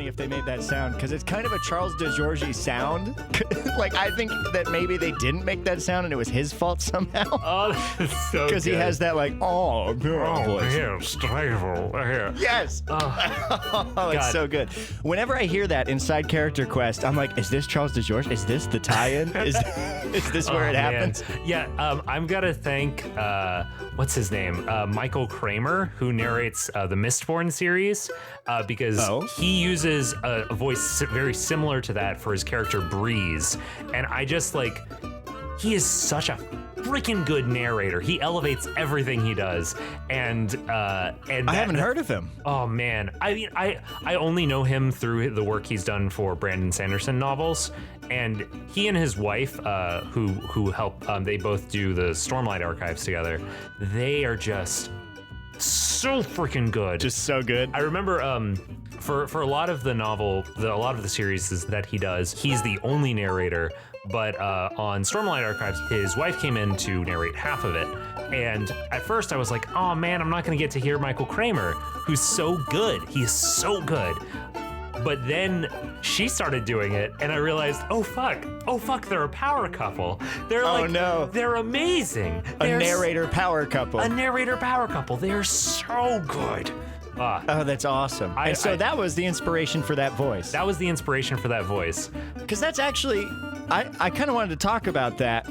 funny if they made that sound, because it's kind of a Charles DeGiorgi sound. Like, I think that maybe they didn't make that sound and it was his fault somehow. Oh, that's so good. Because he has that, like, voice. Yes, driver, here. Yes. Oh, it's so good. Whenever I hear that in Side Character Quest, I'm like, is this Charles DeGiorgi? Is this the tie-in? Is this where it happens? Yeah, I'm gonna thank, what's his name? Michael Kramer, who narrates the Mistborn series, because he uses a voice very similar to that for his character Breeze. And I just he is such a freaking good narrator. He elevates everything he does. And I haven't heard of him. Oh man. I mean, I only know him through the work he's done for Brandon Sanderson novels. And he and his wife, who help, they both do the Stormlight archives together. They are just so freaking good. Just so good. I remember for a lot of the a lot of the series that he does, he's the only narrator. But on Stormlight Archives, his wife came in to narrate half of it. And at first I was like, oh man, I'm not gonna get to hear Michael Kramer, who's so good. He's so good. But then she started doing it, and I realized, oh fuck, they're a power couple. They're amazing. A narrator power couple. They're so good. Oh, that's awesome. That was the inspiration for that voice. That was the inspiration for that voice. Because that's actually, I kind of wanted to talk about that.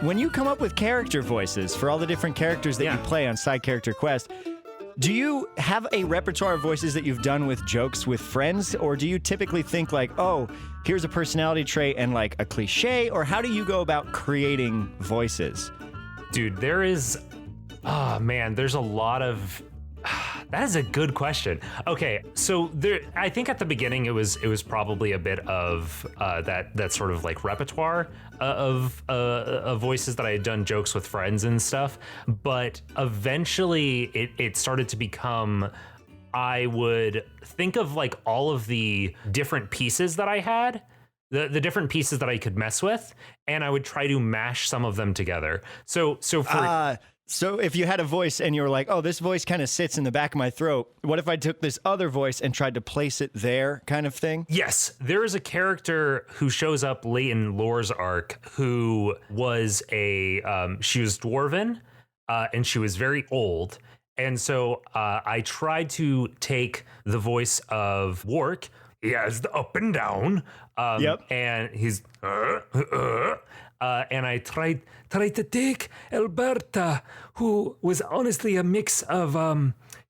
When you come up with character voices for all the different characters that you play on Side Character Quest, do you have a repertoire of voices that you've done with jokes with friends, or do you typically think like, oh, here's a personality trait and like a cliche, or how do you go about creating voices? Dude, there's a lot of... That is a good question. Okay, so I think at the beginning it was probably a bit of that sort of like repertoire of voices that I had done jokes with friends and stuff. But eventually it started to become, I would think of like all of the different pieces that I had, the different pieces that I could mess with, and I would try to mash some of them together. So if you had a voice and you were like, oh, this voice kind of sits in the back of my throat, what if I took this other voice and tried to place it there, kind of thing? Yes. There is a character who shows up late in Lore's arc who was she was dwarven, and she was very old. And so I tried to take the voice of Wark. He has the up and down. And he's... and I tried to take Alberta, who was honestly a mix of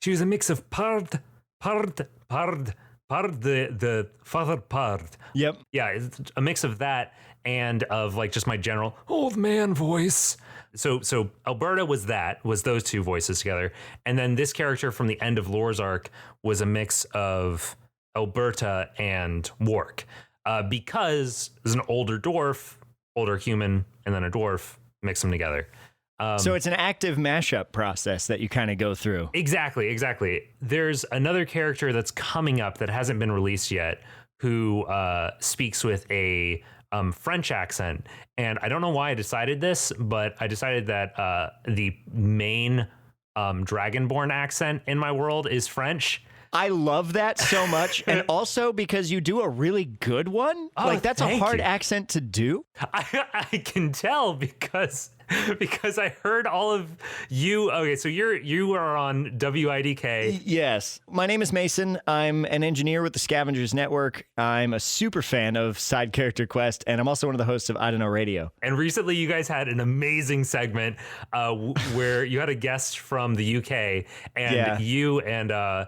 she was a mix of Pard, the father Pard. Yep. Yeah, it's a mix of that and of like just my general old man voice. So Alberta was those two voices together, and then this character from the end of Lore's arc was a mix of Alberta and Wark, because there's an older dwarf, older human, and then a dwarf, mix them together. So it's an active mashup process that you kind of go through. Exactly. There's another character that's coming up that hasn't been released yet who speaks with a French accent. And I don't know why I decided this, but I decided that the main Dragonborn accent in my world is French. I love that so much, and also because you do a really good one. Oh, that's a hard accent to do. I can tell because I heard all of you. Okay, so you are on WIDK. Yes, my name is Mason. I'm an engineer with the Scavengers Network. I'm a super fan of Side Character Quest, and I'm also one of the hosts of iDunnoRadio. And recently, you guys had an amazing segment where you had a guest from the UK, and you and.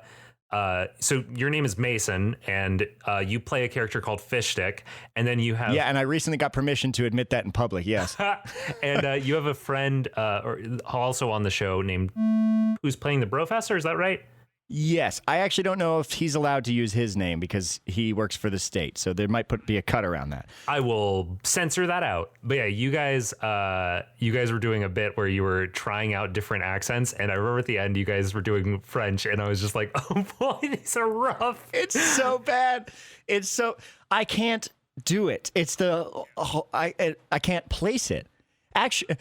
So your name is Mason, and you play a character called Fishstick, and then you have... Yeah, and I recently got permission to admit that in public, yes. And you have a friend also on the show named... who's playing the Brofessor, is that right? Yes. I actually don't know if he's allowed to use his name because he works for the state, so there might be a cut around that. I will censor that out. But yeah, you guys were doing a bit where you were trying out different accents, and I remember at the end you guys were doing French, and I was just like, oh boy, these are rough. It's so bad. I can't do it. It's I can't place it. Actually,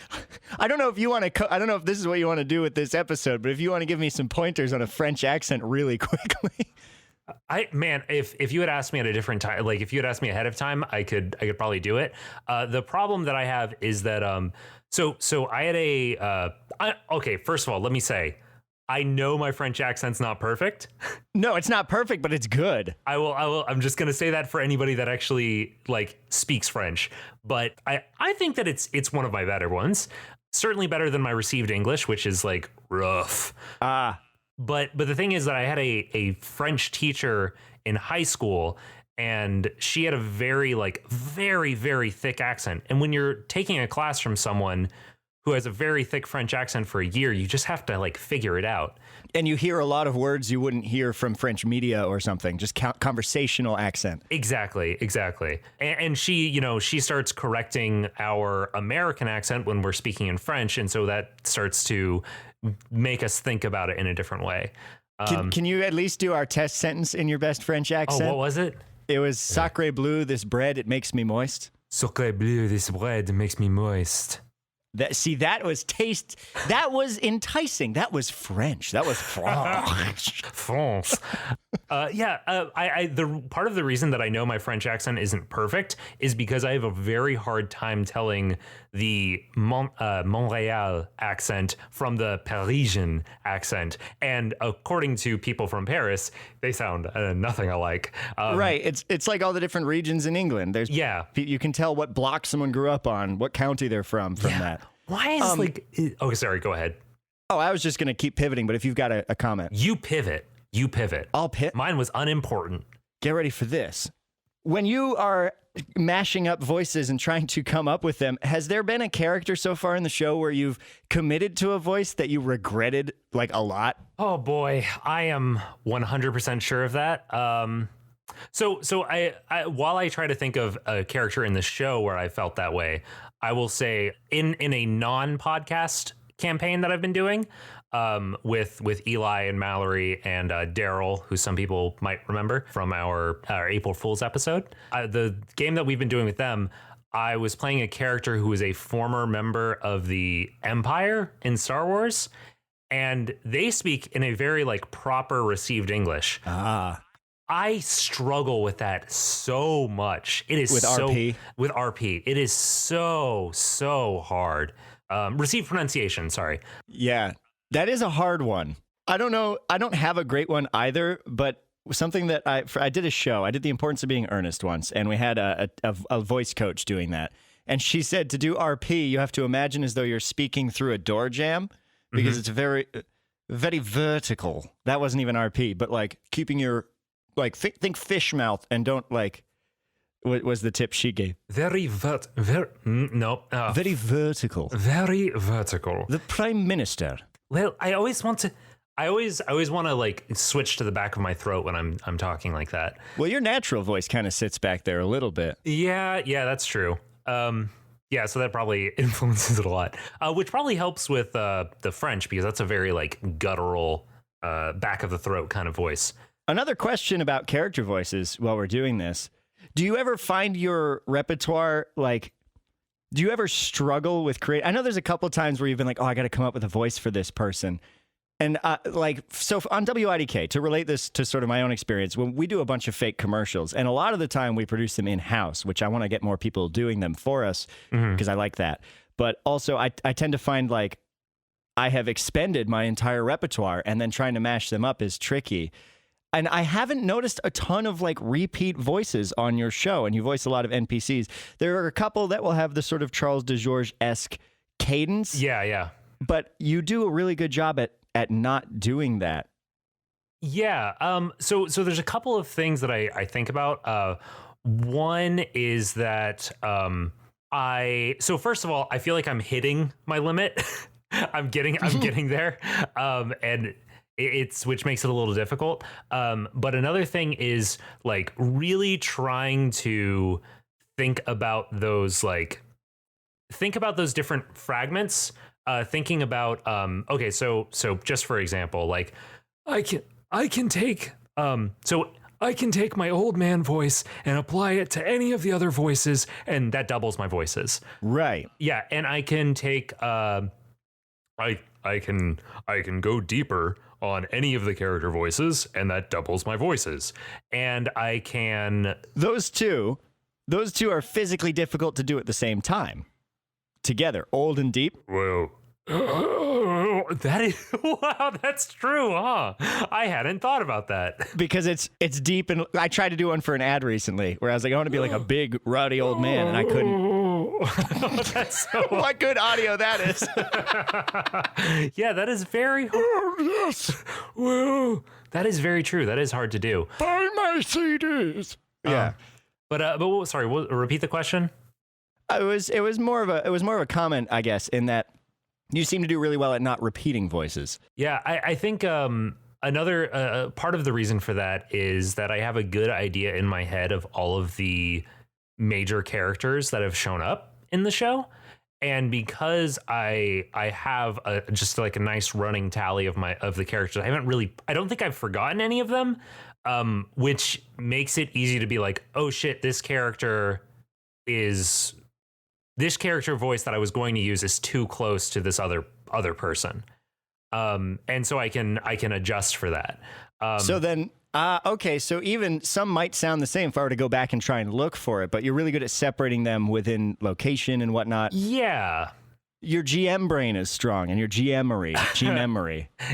I don't know if you want to. I don't know if this is what you want to do with this episode, but if you want to give me some pointers on a French accent really quickly. If you had asked me at a different time, like if you had asked me ahead of time, I could probably do it. The problem that I have is that so I had okay, first of all, let me say, I know my French accent's not perfect. No, it's not perfect, but it's good. I will. I'm just gonna say that for anybody that actually like speaks French. But I think that it's one of my better ones. Certainly better than my received English, which is like rough. But the thing is that I had a French teacher in high school, and she had a very very thick accent. And when you're taking a class from someone who has a very thick French accent for a year, you just have to like figure it out. And you hear a lot of words you wouldn't hear from French media or something, just conversational accent. Exactly. And she starts correcting our American accent when we're speaking in French. And so that starts to make us think about it in a different way. Can you at least do our test sentence in your best French accent? Oh, what was it? It was sacre bleu, this bread, it makes me moist. Sacre bleu, this bread makes me moist. That was enticing. That was French. That was French. France. The part of the reason that I know my French accent isn't perfect is because I have a very hard time telling the Montreal accent from the Parisian accent. And according to people from Paris, they sound nothing alike. Right. It's like all the different regions in England. You can tell what block someone grew up on, what county they're from that. Why is oh, sorry, go ahead. Oh, I was just going to keep pivoting, but if you've got a comment. You pivot. I'll pivot. Mine was unimportant. Get ready for this. When you are mashing up voices and trying to come up with them, has there been a character so far in the show where you've committed to a voice that you regretted like a lot? Oh boy, I am 100% sure of that. So I while I try to think of a character in the show where I felt that way, I will say in a non-podcast campaign that I've been doing with Eli and Mallory and Daryl, who some people might remember from our April Fool's episode. The game that we've been doing with them, I was playing a character who was a former member of the Empire in Star Wars, and they speak in a very like proper received English. I struggle with that so much. It is RP. With RP, it is so hard. Received pronunciation, sorry. Yeah, that is a hard one. I don't know. I don't have a great one either, but something that I did a show. I did The Importance of Being Earnest once, and we had a voice coach doing that. And she said to do RP, you have to imagine as though you're speaking through a door jamb because it's very, very vertical. That wasn't even RP, but like keeping your like think fish mouth and don't like. What was the tip she gave? Very vertical. Very vertical. Very vertical. The Prime Minister. Well, I always want to like switch to the back of my throat when I'm talking like that. Well, your natural voice kind of sits back there a little bit. Yeah, that's true. Yeah, so that probably influences it a lot, which probably helps with the French because that's a very like guttural, back of the throat kind of voice. Another question about character voices while we're doing this. Do you ever find your repertoire, like, do you ever struggle with I know there's a couple of times where you've been like, oh, I got to come up with a voice for this person. And so on WIDK, to relate this to sort of my own experience, when we do a bunch of fake commercials, and a lot of the time we produce them in-house, which I want to get more people doing them for us because I like that. But also I tend to find like I have expended my entire repertoire and then trying to mash them up is tricky. And I haven't noticed a ton of like repeat voices on your show, and you voice a lot of NPCs. There are a couple that will have the sort of Charles DeGeorge-esque cadence. Yeah. But you do a really good job at not doing that. Yeah. So there's a couple of things that I think about. One is that so first of all, I feel like I'm hitting my limit. I'm getting there. And which makes it a little difficult. But another thing is like really trying to think about those different fragments, thinking about, okay, so just for example, like I can take my old man voice and apply it to any of the other voices, and that doubles my voices. Right. Yeah. And I can take, I can go deeper on any of the character voices, and that doubles my voices. And I can... Those two are physically difficult to do at the same time. Together, old and deep. Well, that is... Wow, that's true, huh? I hadn't thought about that. Because it's deep, and I tried to do one for an ad recently where I was like, I want to be like a big, rowdy old man, and I couldn't. That's so... What good audio that is. Yeah, that is very hard. Yes. Whoa. That is very true. That is hard to do. Buy my CDs. Yeah. Sorry, repeat the question. It was more of a comment, I guess, in that you seem to do really well at not repeating voices. Yeah, I think another part of the reason for that is that I have a good idea in my head of all of the major characters that have shown up in the show. And because I have just like a nice running tally of the characters, I don't think I've forgotten any of them, which makes it easy to be like, oh shit, this character voice that I was going to use is too close to this other person. And so I can adjust for that. So then, okay, so even some might sound the same if I were to go back and try and look for it, but you're really good at separating them within location and whatnot. Yeah. Your GM brain is strong, and your G-memory.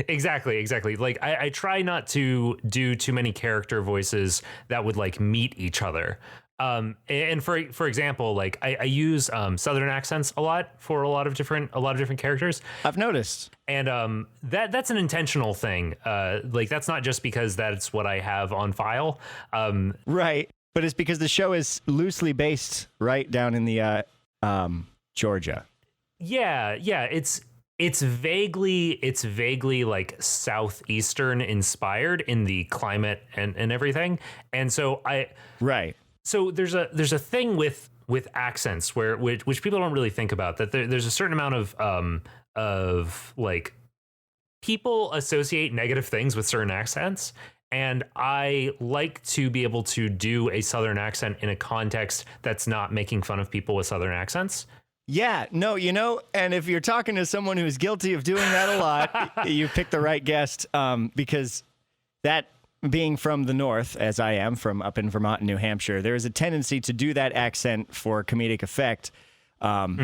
Exactly. Like I try not to do too many character voices that would like meet each other. And for example, like I use Southern accents a lot for a lot of different characters. I've noticed, and that's an intentional thing. Like that's not just because that's what I have on file. Right, but it's because the show is loosely based right down in the Georgia. Yeah, it's vaguely like southeastern inspired in the climate and everything, and so right. So there's a thing with accents which people don't really think about, that there's a certain amount of like people associate negative things with certain accents, and I like to be able to do a Southern accent in a context that's not making fun of people with Southern accents. Yeah, no, and if you're talking to someone who's guilty of doing that a lot, you picked the right guest, because that, being from the North, as I am, from up in Vermont and New Hampshire, there is a tendency to do that accent for comedic effect,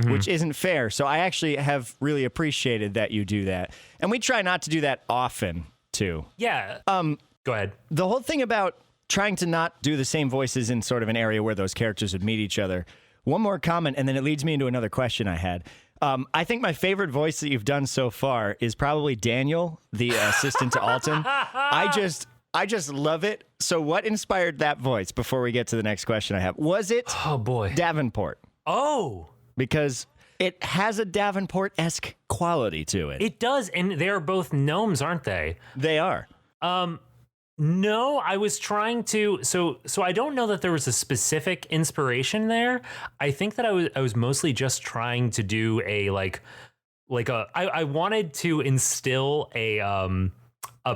which isn't fair. So I actually have really appreciated that you do that. And we try not to do that often, too. Yeah. Go ahead. The whole thing about trying to not do the same voices in sort of an area where those characters would meet each other. One more comment, and then it leads me into another question I had. I think my favorite voice that you've done so far is probably Daniel, the assistant to Alton. I just love it. So what inspired that voice before we get to the next question I have? Was it Davenport? Oh. Because it has a Davenport-esque quality to it. It does, and they're both gnomes, aren't they? They are. No, I was trying to. So I don't know that there was a specific inspiration there. I think that I was mostly just trying to do I wanted to instill a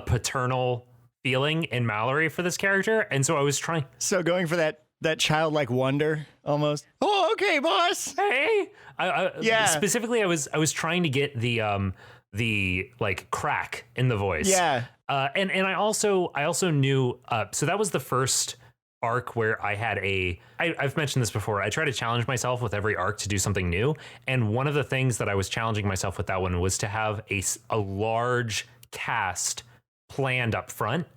paternal feeling in Mallory for this character, and so I was trying. So going for that childlike wonder, almost. Oh, okay, boss. Hey, yeah. Specifically, I was trying to get the like crack in the voice. Yeah. And I also knew. So that was the first arc where I had I've mentioned this before. I try to challenge myself with every arc to do something new, and one of the things that I was challenging myself with that one was to have a large cast planned up front.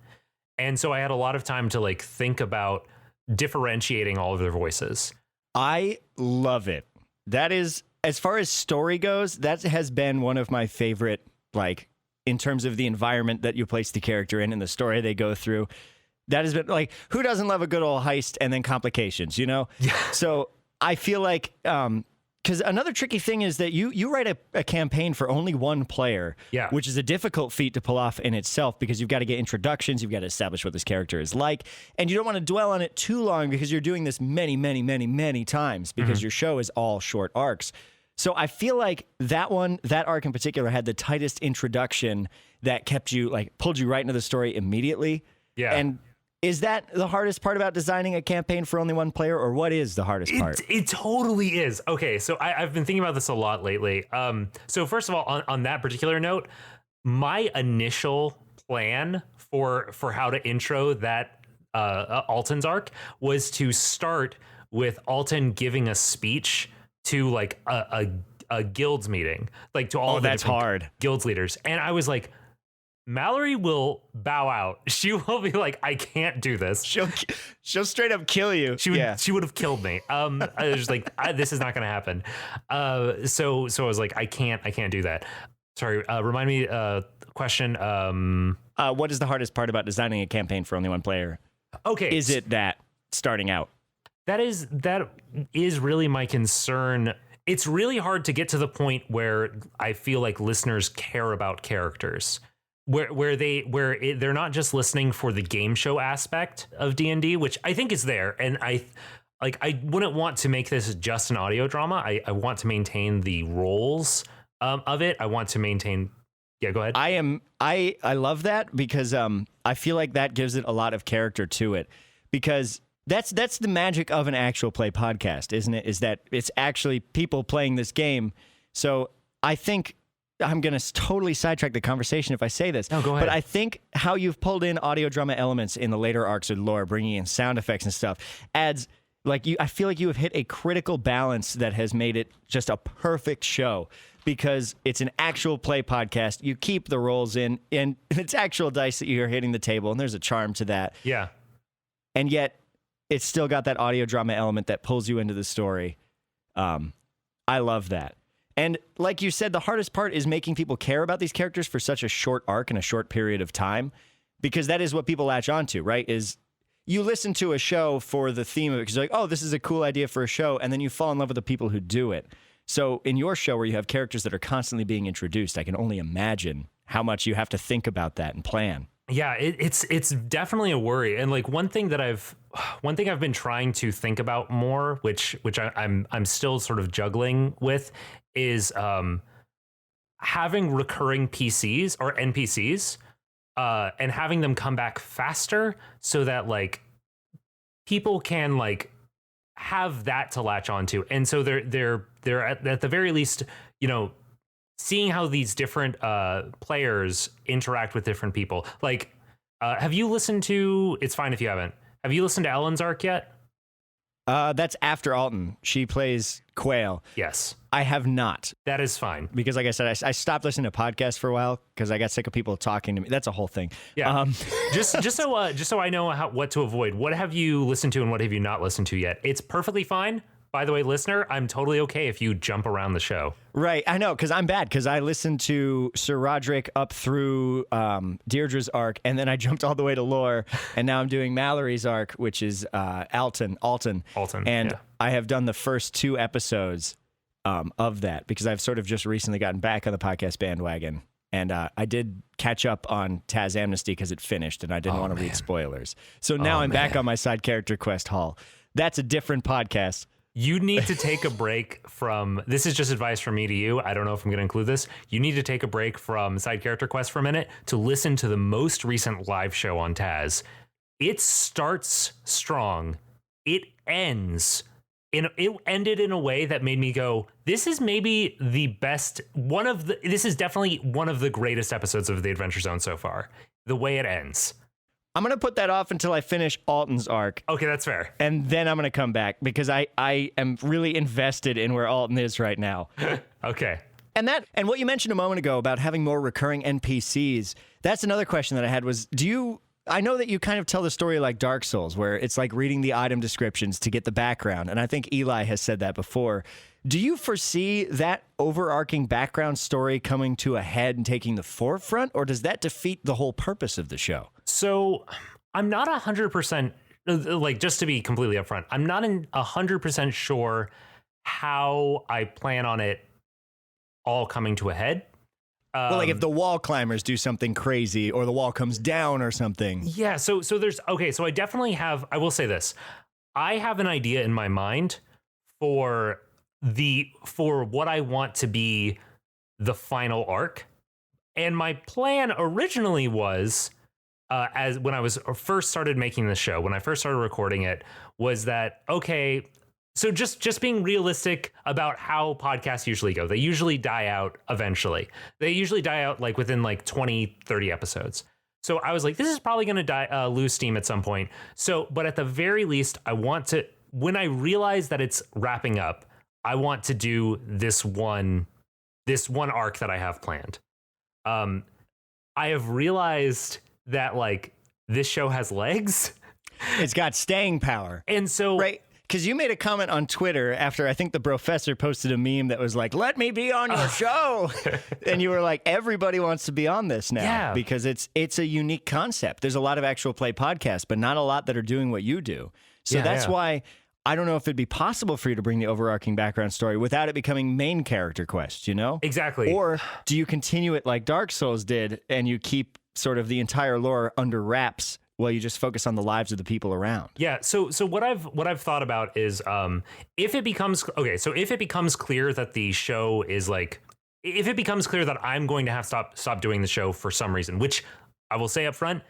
And so I had a lot of time to like think about differentiating all of their voices. I love it. That is, as far as story goes, that has been one of my favorite, like, in terms of the environment that you place the character in and the story they go through. That has been like, who doesn't love a good old heist and then complications, Yeah. So I feel like, because another tricky thing is that you write a campaign for only one player, which is a difficult feat to pull off in itself, because you've got to get introductions, you've got to establish what this character is like, and you don't want to dwell on it too long because you're doing this many, many, many, many times, because your show is all short arcs. So I feel like that arc in particular had the tightest introduction that pulled you right into the story immediately. Yeah. And is that the hardest part about designing a campaign for only one player, or what is the hardest part? It totally is. Okay, so I've been thinking about this a lot lately. So first of all, on that particular note, my initial plan for how to intro that Alton's arc was to start with Alton giving a speech to like a guilds meeting, like to all of the that's different hard. guilds leaders. And I was like, Mallory will bow out. She will be like, I can't do this. She'll straight up kill you. She would have killed me. I was just like, this is not going to happen. So I was like, I can't do that. Sorry. Remind me. Question. What is the hardest part about designing a campaign for only one player? Okay. Is it that starting out? That is really my concern. It's really hard to get to the point where I feel like listeners care about characters. Where they're not just listening for the game show aspect of D&D, which I think is there, and I wouldn't want to make this just an audio drama. I want to maintain the roles of it. I want to maintain. Yeah, go ahead. I love that because I feel like that gives it a lot of character to it, because that's the magic of an actual play podcast, isn't it? Is that it's actually people playing this game. So I think. I'm going to totally sidetrack the conversation if I say this. No, go ahead. But I think how you've pulled in audio drama elements in the later arcs of lore, bringing in sound effects and stuff, adds, like, I feel like you have hit a critical balance that has made it just a perfect show, because it's an actual play podcast. You keep the rolls in, and it's actual dice that you're hitting the table, and there's a charm to that. Yeah. And yet, it's still got that audio drama element that pulls you into the story. I love that. And like you said, the hardest part is making people care about these characters for such a short arc in a short period of time, because that is what people latch onto, right? Is you listen to a show for the theme of it because you're like, oh, this is a cool idea for a show, and then you fall in love with the people who do it. So in your show where you have characters that are constantly being introduced, I can only imagine how much you have to think about that and plan. Yeah, it's definitely a worry. And like one thing I've been trying to think about more, which I'm still sort of juggling with, is having recurring PCs or NPCs and having them come back faster so that like people can like have that to latch onto. And so they're at the very least, you know, seeing how these different players interact with different people. Like, have you listened to, it's fine if you haven't, have you listened to Ellen's arc yet? That's after Alton. She plays Quail. Yes. I have not. That is fine. Because like I said, I stopped listening to podcasts for a while because I got sick of people talking to me. That's a whole thing. Yeah. Just so I know what to avoid. What have you listened to and what have you not listened to yet? It's perfectly fine. By the way, listener, I'm totally okay if you jump around the show. Right. I know, because I'm bad, because I listened to Sir Roderick up through Deirdre's arc, and then I jumped all the way to lore, and now I'm doing Mallory's arc, which is Alton. And yeah. I have done the first 2 episodes of that, because I've sort of just recently gotten back on the podcast bandwagon. And I did catch up on Taz Amnesty because it finished, and I didn't want to read spoilers. So now I'm back on my side character quest haul. That's a different podcast. You need to take a break from, this is just advice from me to you. I don't know if I'm going to include this. You need to take a break from side character quest for a minute to listen to the most recent live show on Taz. It starts strong. It ends. It ended in a way that made me go, this is maybe the best, this is definitely one of the greatest episodes of the Adventure Zone so far. The way it ends. I'm going to put that off until I finish Alton's arc. Okay, that's fair. And then I'm going to come back because I am really invested in where Alton is right now. Okay. And what you mentioned a moment ago about having more recurring NPCs, that's another question that I had was, I know that you kind of tell the story like Dark Souls, where it's like reading the item descriptions to get the background. And I think Eli has said that before. Do you foresee that overarching background story coming to a head and taking the forefront, or does that defeat the whole purpose of the show? So I'm not 100%, like, just to be completely upfront, I'm not 100% sure how I plan on it all coming to a head. Well, like if the wall climbers do something crazy or the wall comes down or something. Yeah. So there's, okay. So I definitely I will say this. I have an idea in my mind for what I want to be the final arc. And my plan originally was, as when I was first started making the show, when I first started recording it, was that, okay, so just being realistic about how podcasts usually go. They usually die out eventually. They usually die out like within like 20, 30 episodes. So I was like, this is probably going to lose steam at some point. So, but at the very least, I want to, when I realize that it's wrapping up, I want to do this one arc that I have planned. I have realized that like this show has legs. It's got staying power. And so, right. Because you made a comment on Twitter after I think the professor posted a meme that was like, let me be on your show. And you were like, everybody wants to be on this now because it's a unique concept. There's a lot of actual play podcasts, but not a lot that are doing what you do. So that's why I don't know if it'd be possible for you to bring the overarching background story without it becoming main character quest, you know? Exactly. Or do you continue it like Dark Souls did and you keep sort of the entire lore under wraps while you just focus on the lives of the people around? Yeah. So what I've thought about is if it becomes clear that the show is like, if it becomes clear that I'm going to have to stop doing the show for some reason, which I will say up front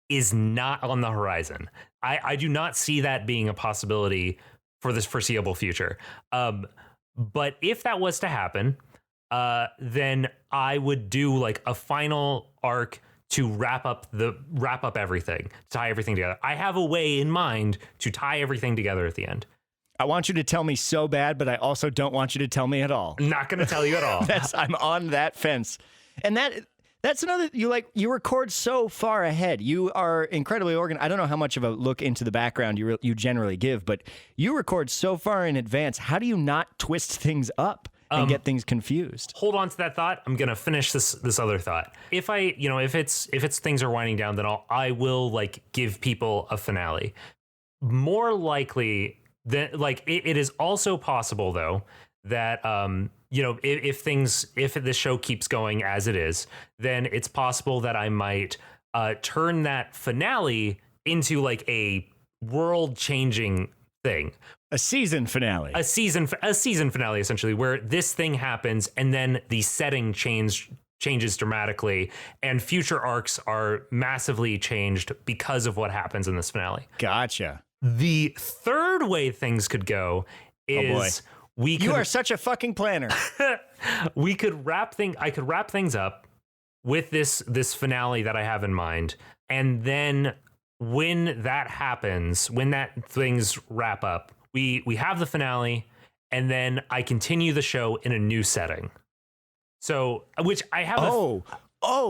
is not on the horizon. I do not see that being a possibility for this foreseeable future. But if that was to happen, then I would do like a final arc to wrap up everything, tie everything together. I have a way in mind to tie everything together at the end. I want you to tell me so bad, but I also don't want you to tell me at all. I'm not going to tell you at all. I'm on that fence. And that's another, you record so far ahead. You are incredibly organized. I don't know how much of a look into the background you generally give, but you record so far in advance. How do you not twist things up and get things confused? Hold on to that thought. I'm gonna finish this other thought. If it's things are winding down, then I will like give people a finale. More likely than like it is also possible though that if this show keeps going as it is, then it's possible that I might turn that finale into like a world changing thing. A season finale. A season finale, essentially, where this thing happens and then the setting changes dramatically and future arcs are massively changed because of what happens in this finale. Gotcha. The third way things could go is you are such a fucking planner. I could wrap things up with this finale that I have in mind, and then when that happens, when that things wrap up, we have the finale, and then I continue the show in a new setting. So, which I have.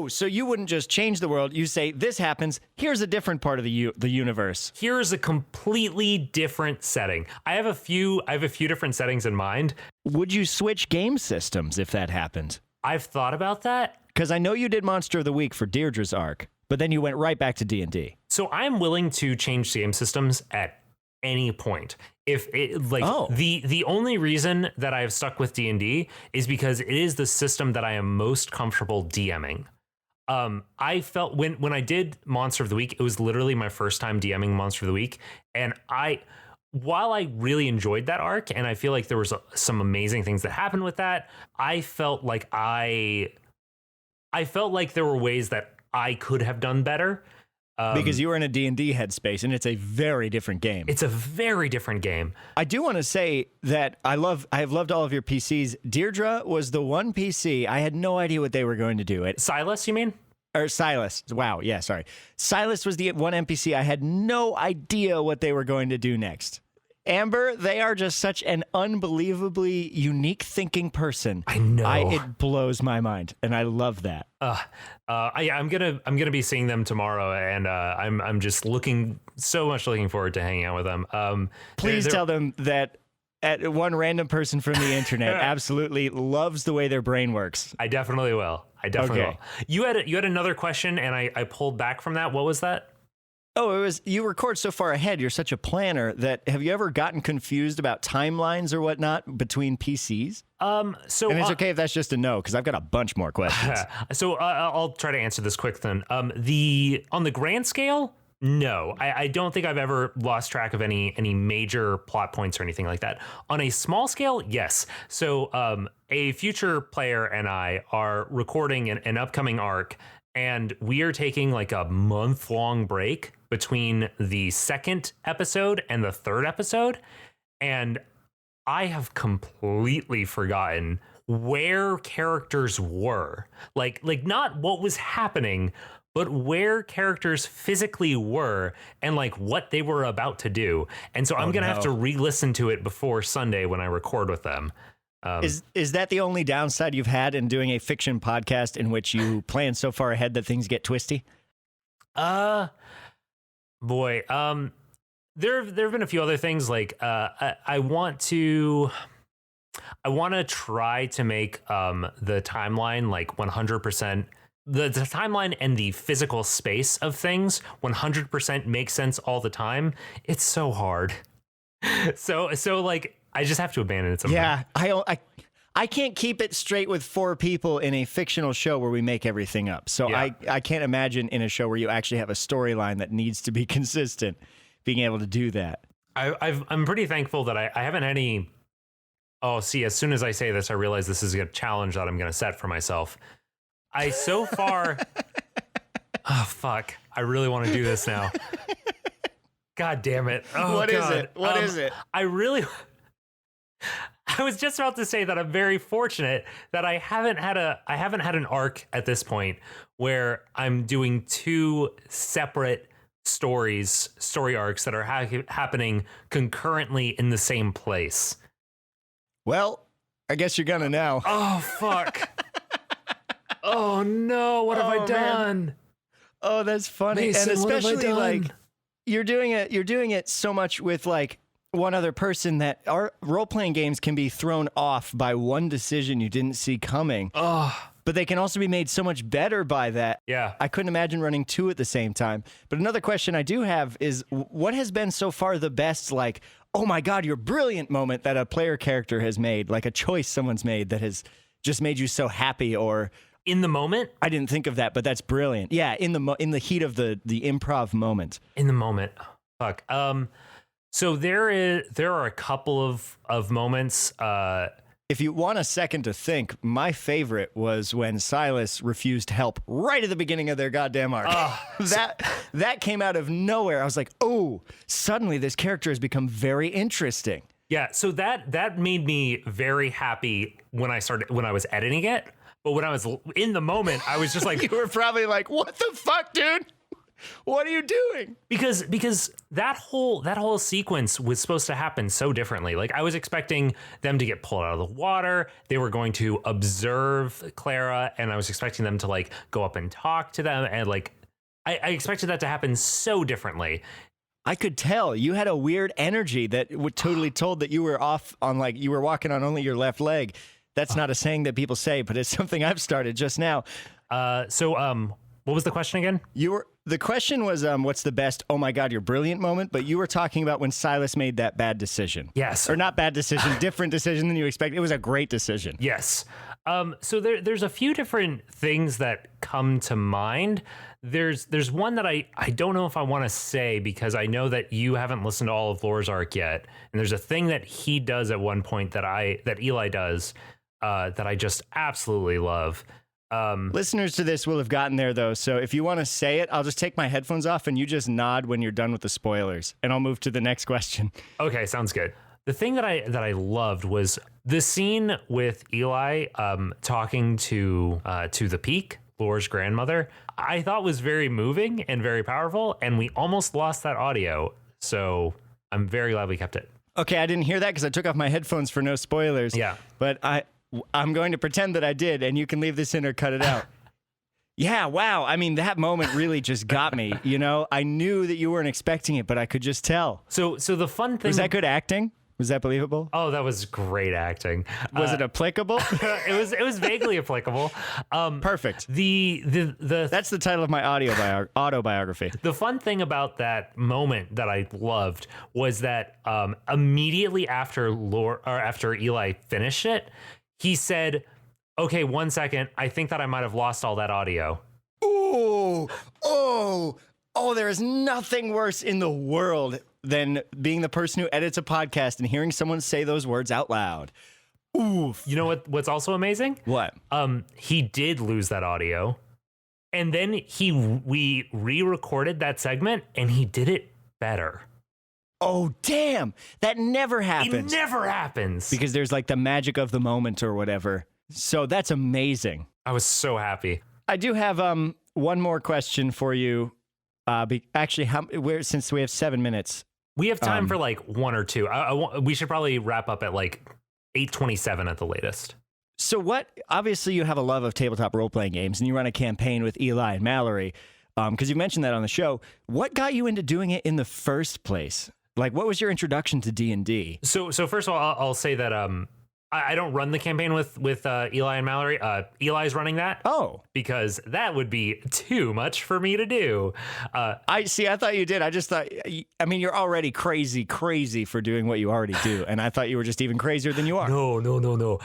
So you wouldn't just change the world. You say this happens. Here's a different part of the universe. Here's a completely different setting. I have a few different settings in mind. Would you switch game systems if that happened? I've thought about that. Because I know you did Monster of the Week for Deirdre's arc, but then you went right back to D&D. So I'm willing to change game systems at any point. If it the only reason that I've stuck with D&D is because it is the system that I am most comfortable DMing. I felt when I did Monster of the Week, it was literally my first time DMing Monster of the Week, and while I really enjoyed that arc and I feel like there was some amazing things that happened with that, I felt like there were ways that I could have done better. Because you were in a D&D headspace, and it's a very different game. It's a very different game. I do want to say that I have loved all of your PCs. Deirdre was the one PC I had no idea what they were going to do. Silas, you mean? Or Silas. Wow, yeah, sorry. Silas was the one NPC I had no idea what they were going to do next. Amber, they are just such an unbelievably unique thinking person. I know. It blows my mind, and I love that. I'm gonna be seeing them tomorrow, and I'm just looking forward to hanging out with them. Please tell them that one random person from the internet absolutely loves the way their brain works. I definitely will. Will. You had another question, and I pulled back from that. What was that? Oh, it was, you record so far ahead. You're such a planner that have you ever gotten confused about timelines or whatnot between PCs? And it's okay if that's just a no, because I've got a bunch more questions. So I'll try to answer this quick then. On the grand scale, no, I don't think I've ever lost track of any major plot points or anything like that. On a small scale, yes. So a future player and I are recording an upcoming arc, and we are taking like a month-long break between the second episode and the third episode. And I have completely forgotten where characters were. Like not what was happening, but where characters physically were and like what they were about to do. And so I'm going to have to re-listen to it before Sunday when I record with them. Is that the only downside you've had in doing a fiction podcast in which you plan so far ahead that things get twisty? Boy, there have been a few other things. Like I want to try to make the timeline like 100%. The timeline and the physical space of things 100% make sense all the time. It's so hard. So like I just have to abandon it somewhere. Yeah, I can't keep it straight with 4 people in a fictional show where we make everything up. So I can't imagine in a show where you actually have a storyline that needs to be consistent, being able to do that. I'm pretty thankful that I haven't had any. Oh, see, as soon as I say this, I realize this is a challenge that I'm going to set for myself. So far. Oh, fuck. I really want to do this now. God damn it. Oh, What God. is it? What is it? I was just about to say that I'm very fortunate that I haven't had an arc at this point where I'm doing 2 separate story arcs that are happening concurrently in the same place. Well, I guess you're gonna now. Oh, fuck. Oh, no. What have I done? Man. Oh, that's funny. Mason, and what have I especially done? like you're doing it so much with like one other person that our role-playing games can be thrown off by one decision you didn't see coming. Oh. But they can also be made so much better by that. Yeah. I couldn't imagine running 2 at the same time. But another question I do have is, what has been so far the best, like, oh my God, you're brilliant moment that a player character has made, like a choice someone's made that has just made you so happy, or In the moment? I didn't think of that, but that's brilliant. Yeah, in the heat of the improv moment. In the moment. Fuck. So there are a couple of moments. If you want a second to think, my favorite was when Silas refused help right at the beginning of their goddamn arc. That came out of nowhere. I was like, oh, suddenly this character has become very interesting. Yeah, so that made me very happy when I was editing it. But when I was in the moment, I was just like, You were probably like, what the fuck, dude? What are you doing? Because that whole sequence was supposed to happen so differently. Like I was expecting them to get pulled out of the water. They were going to observe Clara, and I was expecting them to like go up and talk to them, and like I expected that to happen so differently. I could tell you had a weird energy that totally told that you were off on, like, you were walking on only your left leg. That's not a saying that people say, but it's something I've started just now. What was the question again? The question was, what's the best, oh my God, you're brilliant moment, but you were talking about when Silas made that bad decision. Yes. Or not bad decision, different decision than you expected. It was a great decision. Yes. So there's a few different things that come to mind. There's one that I don't know if I want to say because I know that you haven't listened to all of Lore's arc yet. And there's a thing that he does at one point that Eli does that I just absolutely love. Listeners to this will have gotten there, though, so if you want to say it, I'll just take my headphones off and you just nod when you're done with the spoilers, and I'll move to the next question. Okay, sounds good. The thing that I loved was the scene with Eli talking to the Peak, Lore's grandmother. I thought was very moving and very powerful, and we almost lost that audio, so I'm very glad we kept it. Okay, I didn't hear that because I took off my headphones for no spoilers. Yeah. But I'm going to pretend that I did, and you can leave this in or cut it out. Yeah, wow. I mean, that moment really just got me, you know? I knew that you weren't expecting it, but I could just tell. So the fun thing... Was that good acting? Was that believable? Oh, that was great acting. Was it applicable? It was vaguely applicable. Perfect. That's the title of my autobiography. The fun thing about that moment that I loved was that immediately after Eli finished it, he said, "Okay, 1 second. I think that I might have lost all that audio." Oh, there is nothing worse in the world than being the person who edits a podcast and hearing someone say those words out loud. Oof. You know what's also amazing? What? He did lose that audio, and then we re-recorded that segment, and he did it better. Oh, damn. That never happens. It never happens. Because there's like the magic of the moment or whatever. So that's amazing. I was so happy. I do have one more question for you. Since we have 7 minutes. We have time for like one or two. We should probably wrap up at like 8:27 at the latest. So obviously you have a love of tabletop role-playing games, and you run a campaign with Eli and Mallory, because you mentioned that on the show. What got you into doing it in the first place? Like, what was your introduction to D&D? So first of all, I'll say that I don't run the campaign with Eli and Mallory. Eli's running that. Oh. Because that would be too much for me to do. I thought you did. I just thought, you're already crazy for doing what you already do. And I thought you were just even crazier than you are. No.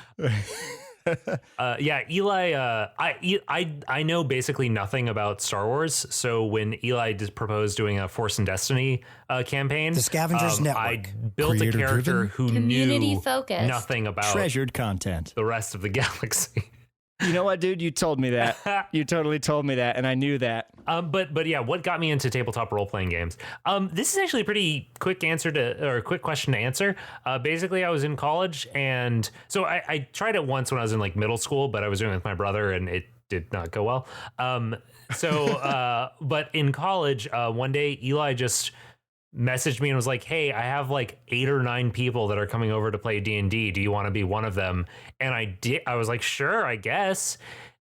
Yeah, Eli, I know basically nothing about Star Wars. So when Eli proposed doing a Force and Destiny campaign, the Scavengers Network, I built a character who knew nothing about treasured content, the rest of the galaxy. You know what, dude? You told me that. You totally told me that, and I knew that. But yeah, what got me into tabletop role-playing games? This is actually a pretty quick question to answer. Basically, I was in college, and so I tried it once when I was in like middle school, but I was doing it with my brother, and it did not go well. But in college, one day, Eli just messaged me and was like, hey, I have like 8 or 9 people that are coming over to play D&D. Do you want to be one of them? And I was like, sure, I guess.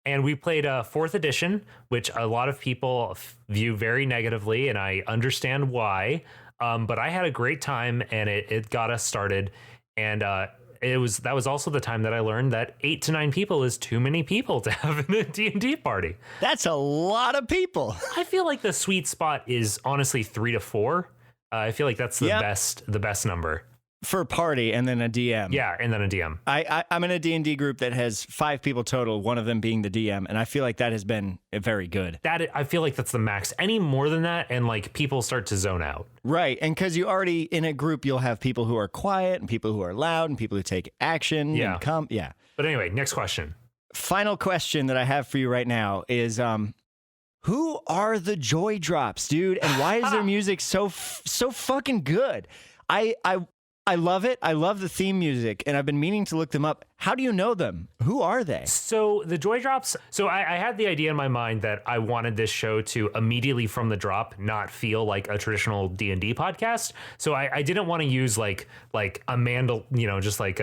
And we played 4th edition, which a lot of people view very negatively, and I understand why. But I had a great time, and it got us started. And that was also the time that I learned that 8 to 9 people is too many people to have in a D&D party. That's a lot of people. I feel like the sweet spot is honestly 3 to 4. I feel like that's the best number for a party, and then a DM. Yeah, and then a DM. I'm in a D&D group that has 5 people total, one of them being the DM, and I feel like that has been very good. I feel like that's the max. Any more than that, and like people start to zone out. Right, and because you already in a group, you'll have people who are quiet, and people who are loud, and people who take action. Yeah. Yeah. But anyway, next question. Final question that I have for you right now is, who are the Joy Drops, dude? And why is their music so fucking good? I love it. I love the theme music, and I've been meaning to look them up. How do you know them? Who are they? So the Joy Drops, I had the idea in my mind that I wanted this show to immediately from the drop not feel like a traditional D&D podcast. So I didn't want to use like a mandol, just like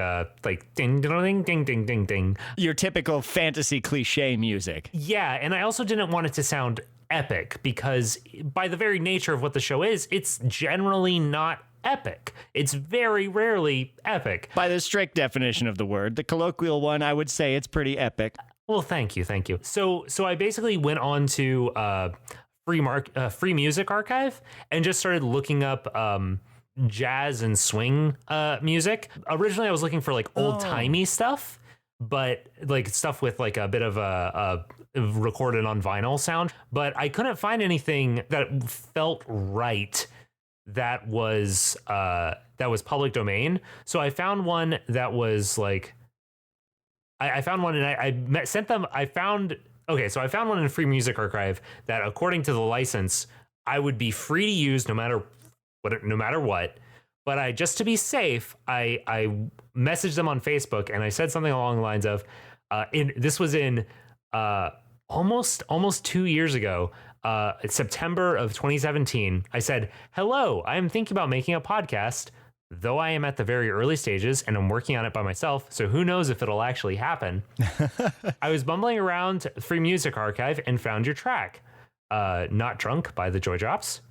ding, ding, ding, ding, ding, ding. Your typical fantasy cliche music. Yeah, and I also didn't want it to sound epic, because by the very nature of what the show is, it's generally not epic. It's very rarely epic. By the strict definition of the word, the colloquial one, I would say it's pretty epic. Well, thank you. So I basically went on to Free Music Archive and just started looking up jazz and swing music. Originally, I was looking for like old timey stuff, but like stuff with like a bit of a recorded on vinyl sound. But I couldn't find anything that felt right that was public domain. So I found one that was like, I found one, and I sent them. I found one in Free Music Archive that, according to the license, I would be free to use no matter what. But just to be safe, I messaged them on Facebook, and I said something along the lines of, this was in almost 2 years ago. September of 2017, I said, hello, I am thinking about making a podcast, though I am at the very early stages and I'm working on it by myself, so who knows if it'll actually happen. I was bumbling around Free Music Archive and found your track, Not Drunk by the Joy Drops.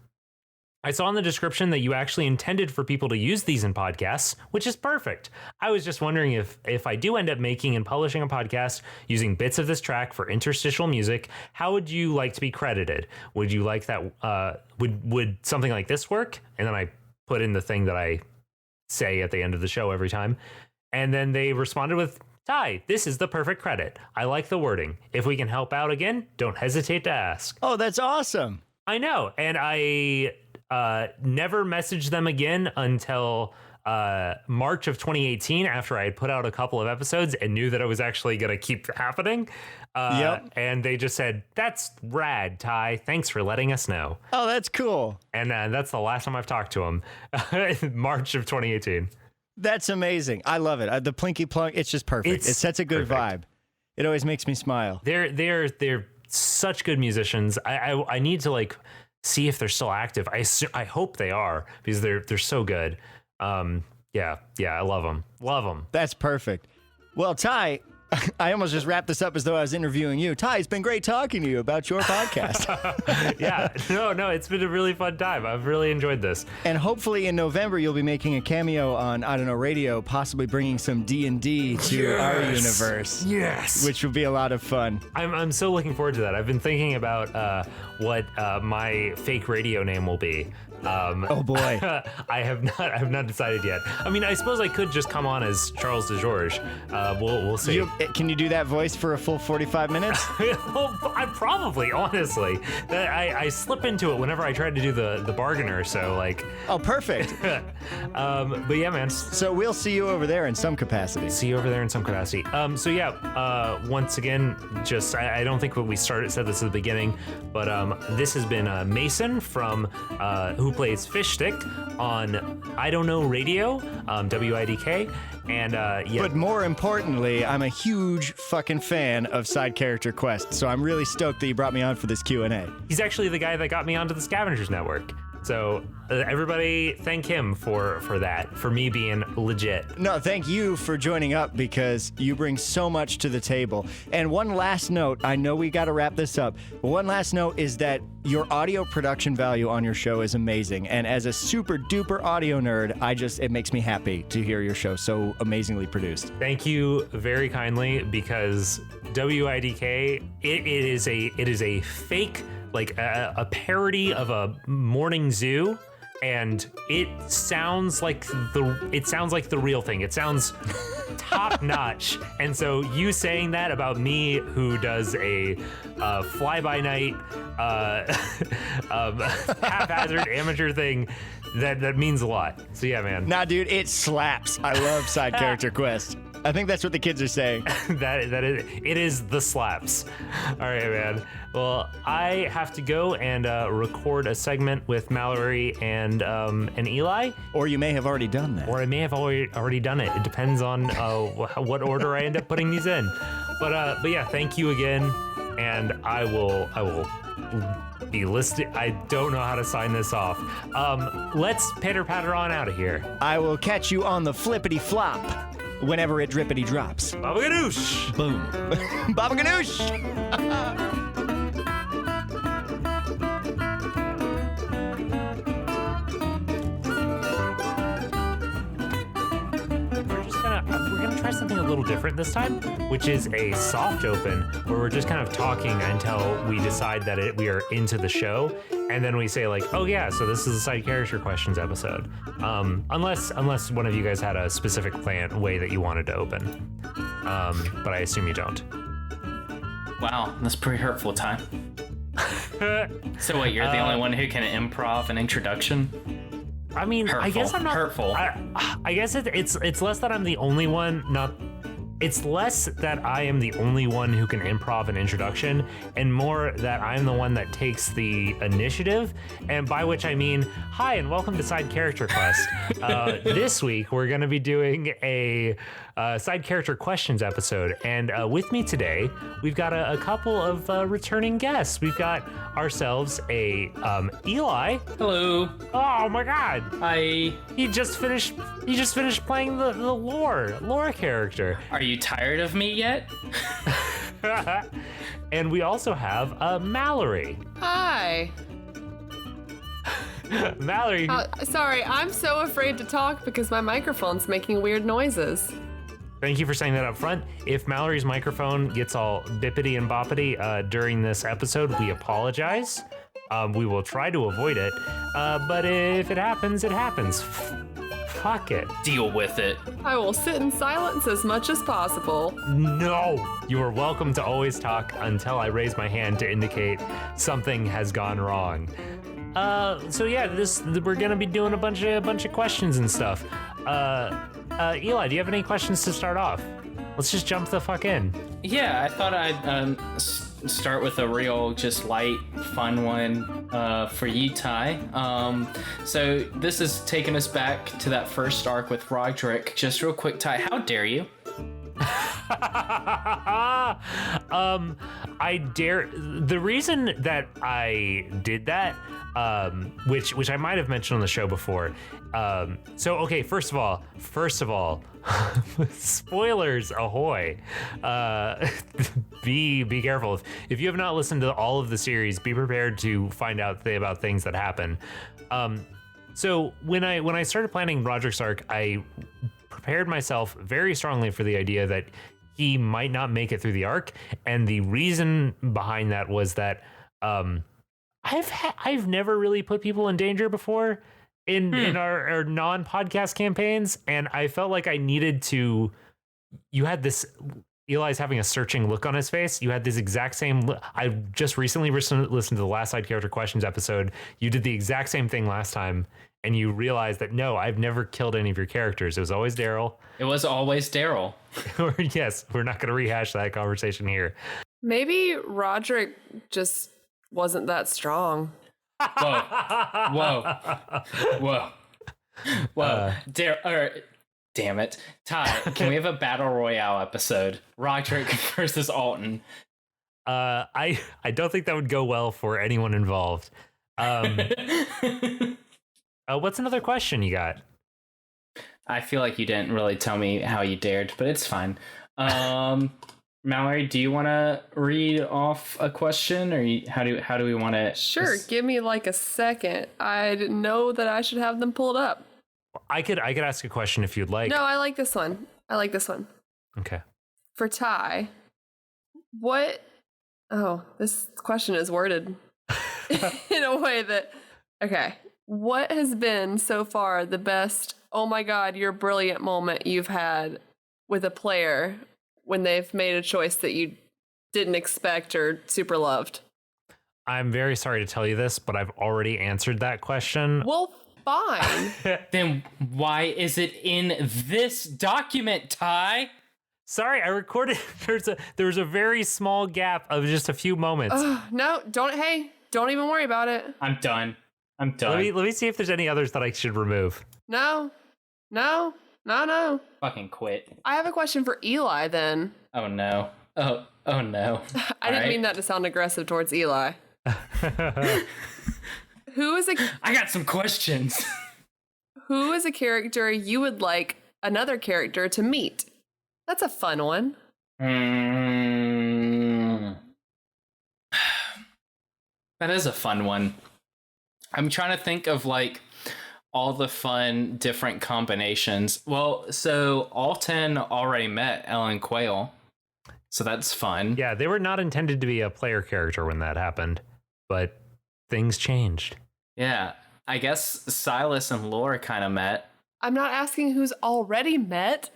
I saw in the description that you actually intended for people to use these in podcasts, which is perfect. I was just wondering if I do end up making and publishing a podcast using bits of this track for interstitial music, how would you like to be credited? Would you like that? Would something like this work? And then I put in the thing that I say at the end of the show every time. And then they responded with, Ty, this is the perfect credit. I like the wording. If we can help out again, don't hesitate to ask. Oh, that's awesome. I know. And I never messaged them again until March of 2018, after I had put out a couple of episodes and knew that it was actually going to keep happening. And they just said, that's rad, Ty. Thanks for letting us know. Oh, that's cool. And that's the last time I've talked to them. March of 2018. That's amazing. I love it. The plinky plunk, it's just perfect. It sets a good vibe. It always makes me smile. They're such good musicians. I need to like see if they're still active. I hope they are, because they're so good. Yeah, I love them. That's perfect. Well, Ty, I almost just wrapped this up as though I was interviewing you. Ty, it's been great talking to you about your podcast. Yeah, no, it's been a really fun time. I've really enjoyed this. And hopefully in November, you'll be making a cameo on iDunnoRadio, possibly bringing some D&D to our universe. Yes. Which will be a lot of fun. I'm so looking forward to that. I've been thinking about what my fake radio name will be. Oh boy. I have not decided yet. I mean, I suppose I could just come on as Charles DeGeorge. We'll see. Can you do that voice for a full 45 minutes? I probably, honestly. I slip into it whenever I try to do the bargainer, so like. Oh, perfect. But yeah, man. So we'll see you over there in some capacity. See you over there in some capacity. So yeah, once again, just I don't think what we said this at the beginning, but this has been Mason from who plays Fishstick on iDunnoRadio, WIDK, and yeah. But more importantly, I'm a huge fucking fan of Side Character Quest, so I'm really stoked that you brought me on for this Q&A. He's actually the guy that got me onto the Scavengers Network. So everybody thank him for that, for me being legit. No, thank you for joining up, because you bring so much to the table. And one last note, I know we got to wrap this up, but one last note is that your audio production value on your show is amazing. And as a super duper audio nerd, it makes me happy to hear your show so amazingly produced. Thank you very kindly, because WIDK, it is a fake, like a parody of a morning zoo, and it sounds like the real thing. It sounds top notch. And so you saying that about me, who does a fly by night haphazard amateur thing, that means a lot. So yeah, man. Nah, dude, it slaps. I love Side Character Quest. I think that's what the kids are saying. It is the slaps. All right, man. Well, I have to go and record a segment with Mallory and Eli. Or you may have already done that. Or I may have already done it. It depends on what order I end up putting these in. But yeah, thank you again, and I will be listed. I don't know how to sign this off. Let's pitter patter on out of here. I will catch you on the flippity flop whenever it drippity drops. Baba Ganoush! Boom. Baba Ganoush! We're gonna try something a little different this time, which is a soft open, where we're just kind of talking until we decide that we are into the show, and then we say like, oh yeah, so this is a Side Character Questions episode. Unless one of you guys had a specific way that you wanted to open, but I assume you don't. Wow, that's pretty hurtful, Ty. So wait, you're the only one who can improv an introduction? I mean, hurtful. I guess I'm not hurtful. I guess it's less that I'm the only one, it's less that I am the only one who can improv an introduction, and more that I'm the one that takes the initiative, and by which I mean, hi and welcome to Side Character Quest. This week we're going to be doing a Side Character Questions episode, and with me today we've got a couple of returning guests. We've got ourselves a Eli. Hello. Oh my God. Hi. He just finished playing the lore character. Are you tired of me yet? And we also have Mallory. Hi. Mallory. Sorry, I'm so afraid to talk because my microphone's making weird noises. Thank you for saying that up front. If Mallory's microphone gets all bippity and boppity during this episode, we apologize. We will try to avoid it. But if it happens, it happens. Fuck it. Deal with it. I will sit in silence as much as possible. No! You are welcome to always talk until I raise my hand to indicate something has gone wrong. So yeah, we're gonna be doing a bunch of questions and stuff. Eli, do you have any questions to start off? Let's just jump the fuck in. Yeah, I thought I'd start with a real, just light, fun one for you, Ty. So this is taking us back to that first arc with Roderick. Just real quick, Ty, how dare you? I dare. The reason that I did that, which I might have mentioned on the show before. So okay, first of all, spoilers ahoy. Be careful. If you have not listened to all of the series, be prepared to find out about things that happen. So when I started planning Roderick's arc, I prepared myself very strongly for the idea that he might not make it through the arc, and the reason behind that was that I've never really put people in danger before in our non-podcast campaigns, and I felt like I needed to. You had this. Eli's having a searching look on his face. You had this exact same. I just recently listened to the last Side Character Questions episode. You did the exact same thing last time, and you realized that no, I've never killed any of your characters. It was always Daryl. It was always Daryl. Yes, we're not going to rehash that conversation here. Maybe Roderick just wasn't that strong. Whoa. Damn it. Ty, can we have a battle royale episode? Roderick versus Alton. I don't think that would go well for anyone involved. What's another question you got? I feel like you didn't really tell me how you dared, but it's fine. Mallory, do you want to read off a question, or how do we want to? Sure, give me like a second. I didn't know that I should have them pulled up. I could ask a question if you'd like. No, I like this one. Okay. For Ty, what? Oh, this question is worded in a way that. Okay. What has been so far the best, oh my god, you're brilliant moment you've had with a player when they've made a choice that you didn't expect or super loved? I'm very sorry to tell you this, but I've already answered that question. Well, fine. Then why is it in this document, Ty? Sorry, I recorded. There was a very small gap of just a few moments. No, don't even worry about it. I'm done. Let me see if there's any others that I should remove. No. Fucking quit. I have a question for Eli then. Oh no. Oh no. I didn't mean that to sound aggressive towards Eli. I got some questions. Who is a character you would like another character to meet? That's a fun one. That is a fun one. I'm trying to think of like all the fun different combinations. Well, so Alton already met Ellen Quayle, so that's fun. Yeah, they were not intended to be a player character when that happened, but things changed. Yeah, I guess Silas and Laura kind of met. I'm not asking who's already met.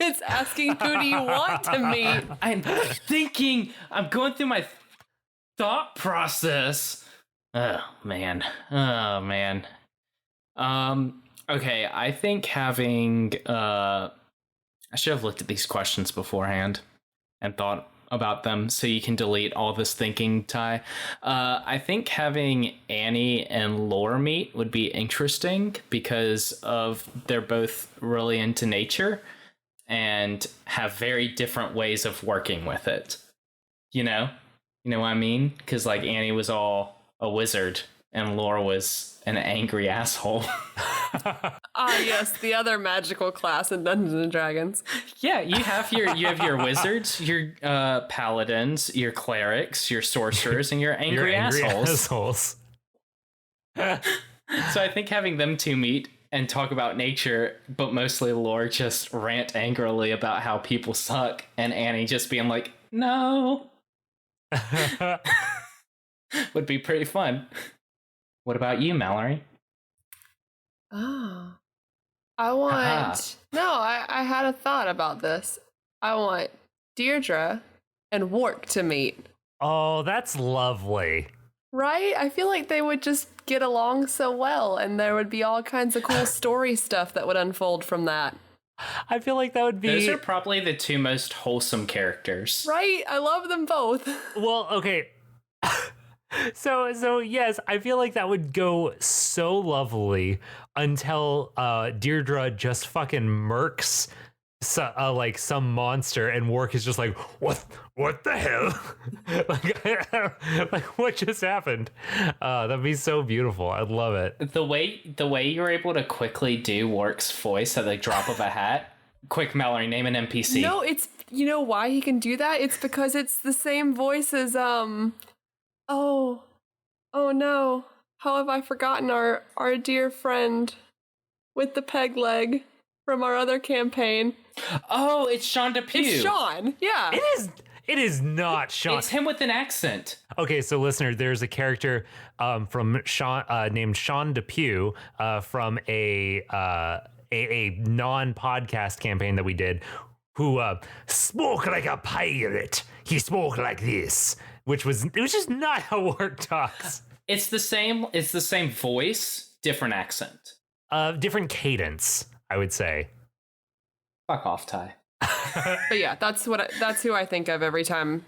It's asking who do you want to meet? I'm going through my thought process. Oh man. Okay, I think having I should have looked at these questions beforehand and thought about them so you can delete all this thinking, Ty. I think having Annie and Laura meet would be interesting because they're both really into nature and have very different ways of working with it. You know what I mean? Because like Annie was all a wizard and Laura was an angry asshole. Yes, the other magical class in Dungeons and Dragons. Yeah, you have your wizards, your paladins, your clerics, your sorcerers, and your angry assholes. So I think having them two meet and talk about nature, but mostly Laura just rant angrily about how people suck, and Annie just being like, no. Would be pretty fun. What about you, Mallory? Oh. I had a thought about this. I want Deirdre and Wark to meet. Oh, that's lovely. Right? I feel like they would just get along so well, and there would be all kinds of cool story stuff that would unfold from that. I feel like that would be... Those are probably the two most wholesome characters. Right? I love them both. Well, okay. So yes, I feel like that would go so lovely until Deirdre just fucking murks like some monster, and Wark is just like, what the hell? like what just happened? That'd be so beautiful. I'd love it. The way you're able to quickly do Wark's voice at the drop of a hat. Quick, Mallory, name an NPC. No, it's, you know why he can do that? It's because it's the same voice as oh no, how have I forgotten our dear friend with the peg leg from our other campaign? Oh, it's Sean Depew. It's Sean, yeah. It is not Sean. It's him with an accent. Okay, so listener, there's a character from Sean named Sean Depew from a non-podcast campaign that we did, who spoke like a pirate. He spoke like this, it was just not how Wark talks. It's the same voice, different accent. Different cadence, I would say. Fuck off, Ty. But yeah, that's who I think of every time,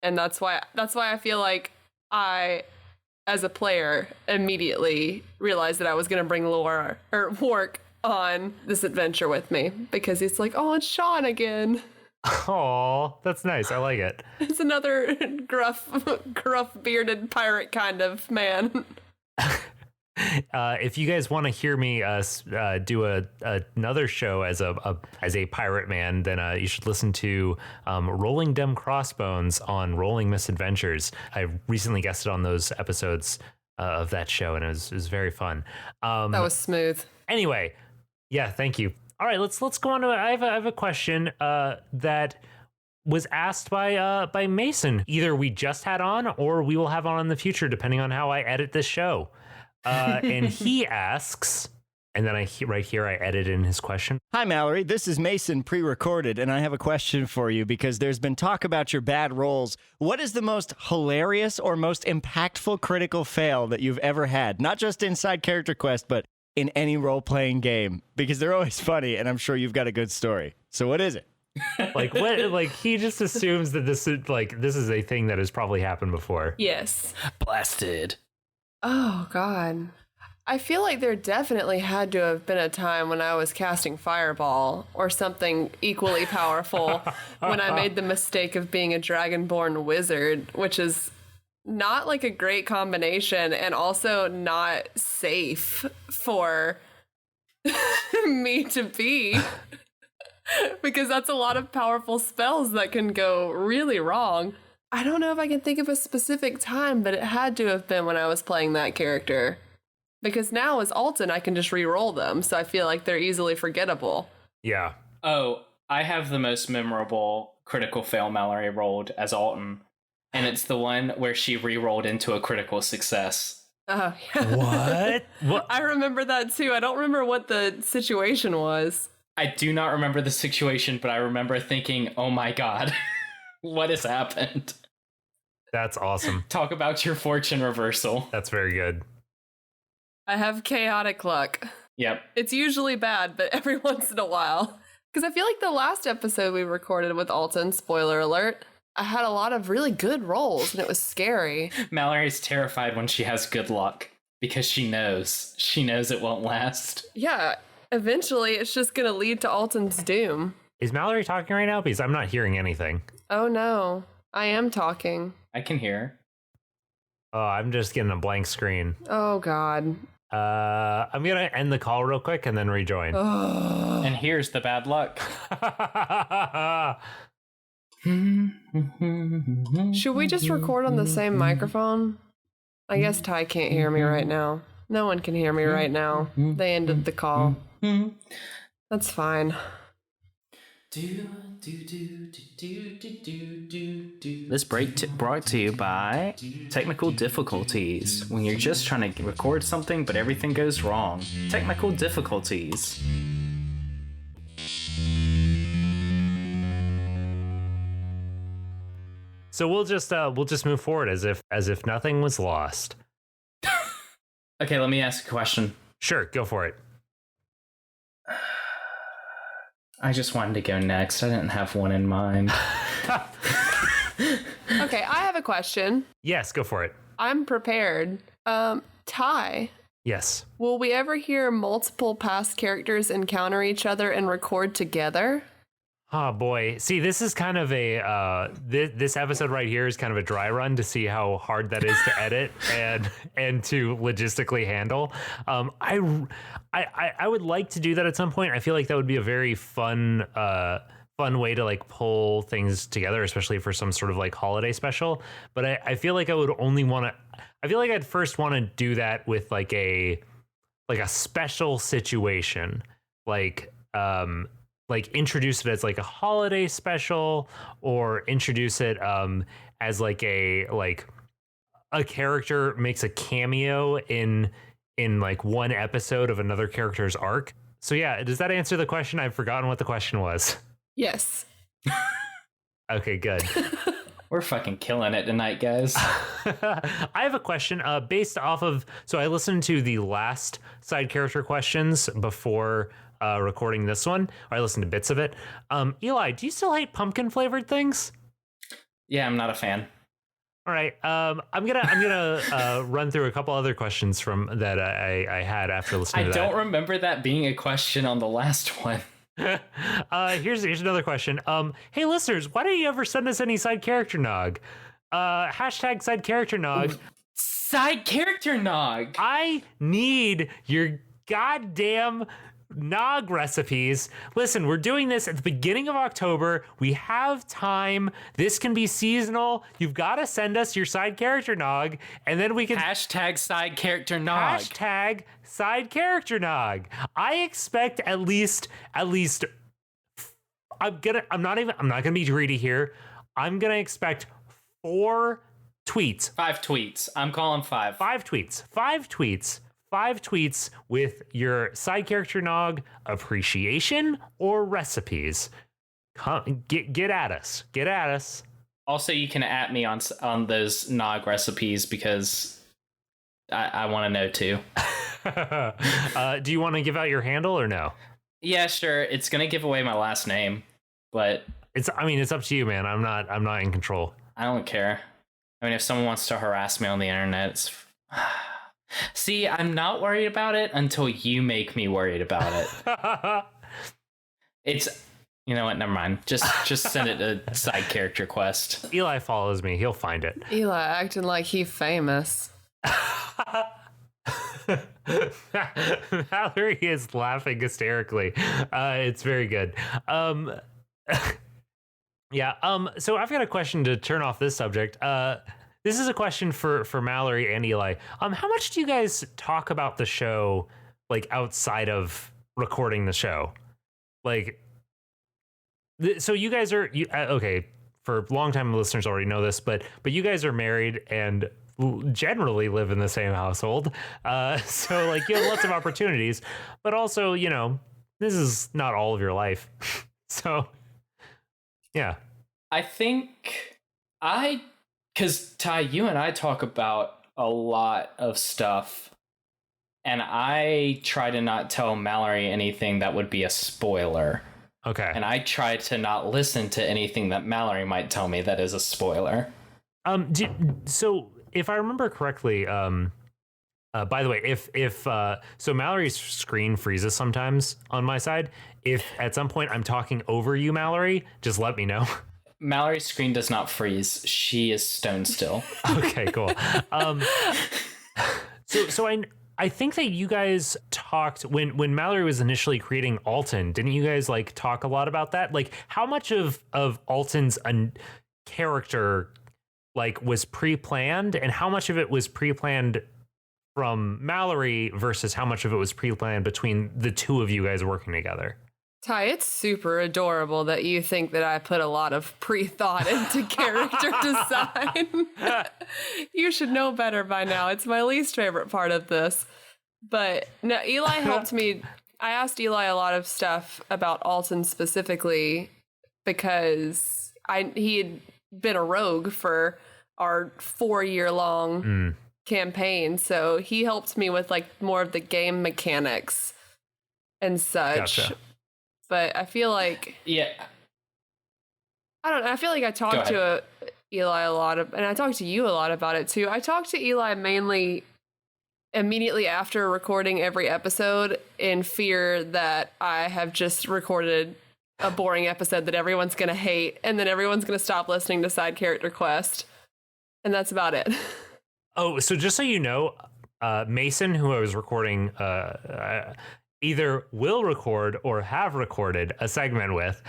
and that's why I feel like I, as a player, immediately realized that I was going to bring Wark on this adventure with me, because it's like, oh, it's Sean again. Oh, that's nice. I like it. It's another gruff bearded pirate kind of man. If you guys want to hear me do another show as a pirate man, then you should listen to Rolling Dem Crossbones on Rolling Misadventures. I recently guested on those episodes of that show, and it was very fun. That was smooth. Anyway, yeah, thank you. All right, let's go on to. I have a question that was asked by Mason. Either we just had on, or we will have on in the future, depending on how I edit this show. And he asks, and then right here I edit in his question. Hi, Mallory. This is Mason, pre-recorded, and I have a question for you because there's been talk about your bad rolls. What is the most hilarious or most impactful critical fail that you've ever had? Not just inside Character Quest, but in any role-playing game, because they're always funny, and I'm sure you've got a good story. So what is it? Like what? Like he just assumes that this is a thing that has probably happened before. Yes. Blasted. Oh, God. I feel like there definitely had to have been a time when I was casting Fireball or something equally powerful when I made the mistake of being a Dragonborn wizard, which is not like a great combination and also not safe for me to be. Because that's a lot of powerful spells that can go really wrong. I don't know if I can think of a specific time, but it had to have been when I was playing that character. Because now as Alton, I can just re-roll them, so I feel like they're easily forgettable. Yeah. Oh, I have the most memorable critical fail Mallory rolled as Alton, and it's the one where she re-rolled into a critical success. Oh, yeah. What? I remember that too. I don't remember what the situation was. I do not remember the situation, but I remember thinking, oh my god, what has happened? That's awesome. Talk about your fortune reversal. That's very good. I have chaotic luck. Yep. It's usually bad, but every once in a while. Because I feel like the last episode we recorded with Alton, spoiler alert, I had a lot of really good rolls, and it was scary. Mallory's terrified when she has good luck, because she knows it won't last. Yeah, eventually it's just going to lead to Alton's doom. Is Mallory talking right now? Because I'm not hearing anything. Oh no, I am talking. I can hear. Oh, I'm just getting a blank screen. Oh god. I'm gonna end the call real quick and then rejoin. And here's the bad luck. Should we just record on the same microphone? I guess Ty can't hear me right now. No one can hear me right now. They ended the call. That's fine. This break brought to you by technical difficulties. When you're just trying to record something, but everything goes wrong. Technical difficulties. So we'll just move forward as if nothing was lost. Okay, let me ask a question. Sure, go for it. I just wanted to go next. I didn't have one in mind. Okay, I have a question. Yes, go for it. I'm prepared. Ty, Yes. will we ever hear multiple past characters encounter each other and record together? Oh boy. See, this is kind of a this episode right here is kind of a dry run to see how hard that is to edit and to logistically handle. I would like to do that at some point. I feel like that would be a very fun way to like pull things together, especially for some sort of like holiday special. But I feel like I would only want to. I feel like I'd first want to do that with like a special situation, like introduce it as like a holiday special, or introduce it as like a character makes a cameo in like one episode of another character's arc. So yeah, does that answer the question? I've forgotten what the question was. Yes. Okay, good. We're fucking killing it tonight, guys. I have a question based off of, so I listened to the last side character questions before recording this one, or I listened to bits of it. Eli, do you still hate pumpkin flavored things? Yeah, I'm not a fan. All right. I'm gonna run through a couple other questions from that I had after listening to that. I don't remember that being a question on the last one. Here's another question. Hey listeners, why don't you ever send us any side character nog? Hashtag side character nog. Side character nog. I need your goddamn nog recipes. Listen, we're doing this at the beginning of October. We have time. This can be seasonal. You've got to send us your side character nog, and then we can hashtag side character nog. Hashtag side character nog. I expect at least I'm not gonna be greedy here. I'm gonna expect 4 tweets. 5 tweets. I'm calling 5. 5 tweets. 5 tweets. 5 tweets with your side character nog appreciation or recipes. Get at us. Get at us. Also, you can at me on those nog recipes because I want to know too. Do you want to give out your handle or no? Yeah, sure. It's gonna give away my last name, but it's up to you, man. I'm not in control. I don't care. I mean, if someone wants to harass me on the internet, it's see, I'm not worried about it until you make me worried about it. It's, you know what? Never mind. Just send it to side character quest. Eli follows me. He'll find it. Eli acting like he famous. Mallory is laughing hysterically. It's very good. Yeah. So I've got a question to turn off this subject. This is a question for Mallory and Eli. How much do you guys talk about the show, like outside of recording the show? Like, so you guys are okay. For longtime listeners already know this, but you guys are married and generally live in the same household. So like you have lots of opportunities, but also, you know, this is not all of your life. So yeah. I think because Ty, you and I talk about a lot of stuff, and I try to not tell Mallory anything that would be a spoiler. Okay. And I try to not listen to anything that Mallory might tell me that is a spoiler. So if I remember correctly, by the way, if so Mallory's screen freezes sometimes on my side. If at some point I'm talking over you, Mallory, just let me know. Mallory's screen does not freeze. She is stone still. Okay, cool. So I think that you guys talked when Mallory was initially creating Alton. Didn't you guys like talk a lot about that? Like how much of Alton's character like was pre-planned, and how much of it was pre-planned from Mallory versus how much of it was pre-planned between the two of you guys working together? Ty, it's super adorable that you think that I put a lot of pre-thought into character design. You should know better by now. It's my least favorite part of this. But no, Eli helped me. I asked Eli a lot of stuff about Alton specifically because he had been a rogue for our 4-year-long campaign. So he helped me with like more of the game mechanics and such. Gotcha. But I feel like I don't know. I feel like I talked to Eli a lot, and I talked to you a lot about it too. I talked to Eli mainly immediately after recording every episode in fear that I have just recorded a boring episode that everyone's going to hate, and then everyone's going to stop listening to Side Character Quest. And that's about it. Oh, so just so you know, Mason, who I was recording, either will record or have recorded a segment with,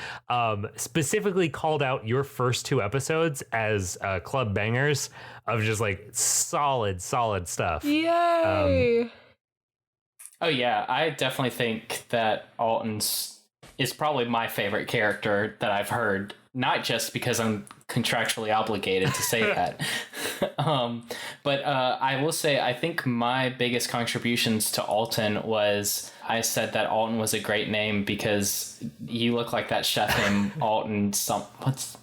specifically called out your first 2 episodes as club bangers of just like solid stuff. Yay! Oh yeah, I definitely think that Alton's is probably my favorite character that I've heard, not just because I'm contractually obligated to say that. But I will say, I think my biggest contributions to Alton was I said that Alton was a great name because you look like that chef named Alton.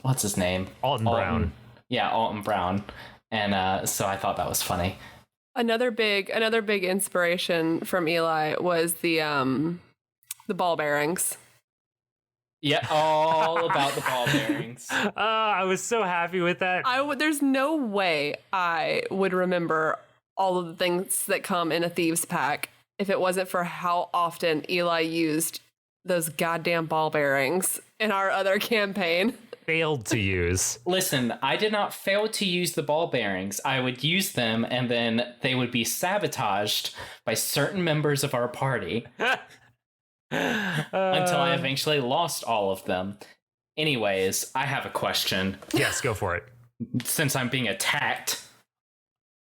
What's his name? Alton Brown. Yeah, Alton Brown. And so I thought that was funny. Another big inspiration from Eli was the ball bearings. Yeah, all about the ball bearings. I was so happy with that. There's no way I would remember all of the things that come in a thieves pack if it wasn't for how often Eli used those goddamn ball bearings in our other campaign. Failed to use. Listen, I did not fail to use the ball bearings. I would use them and then they would be sabotaged by certain members of our party. Until I eventually lost all of them. Anyways, I have a question. Yes, go for it. Since I'm being attacked.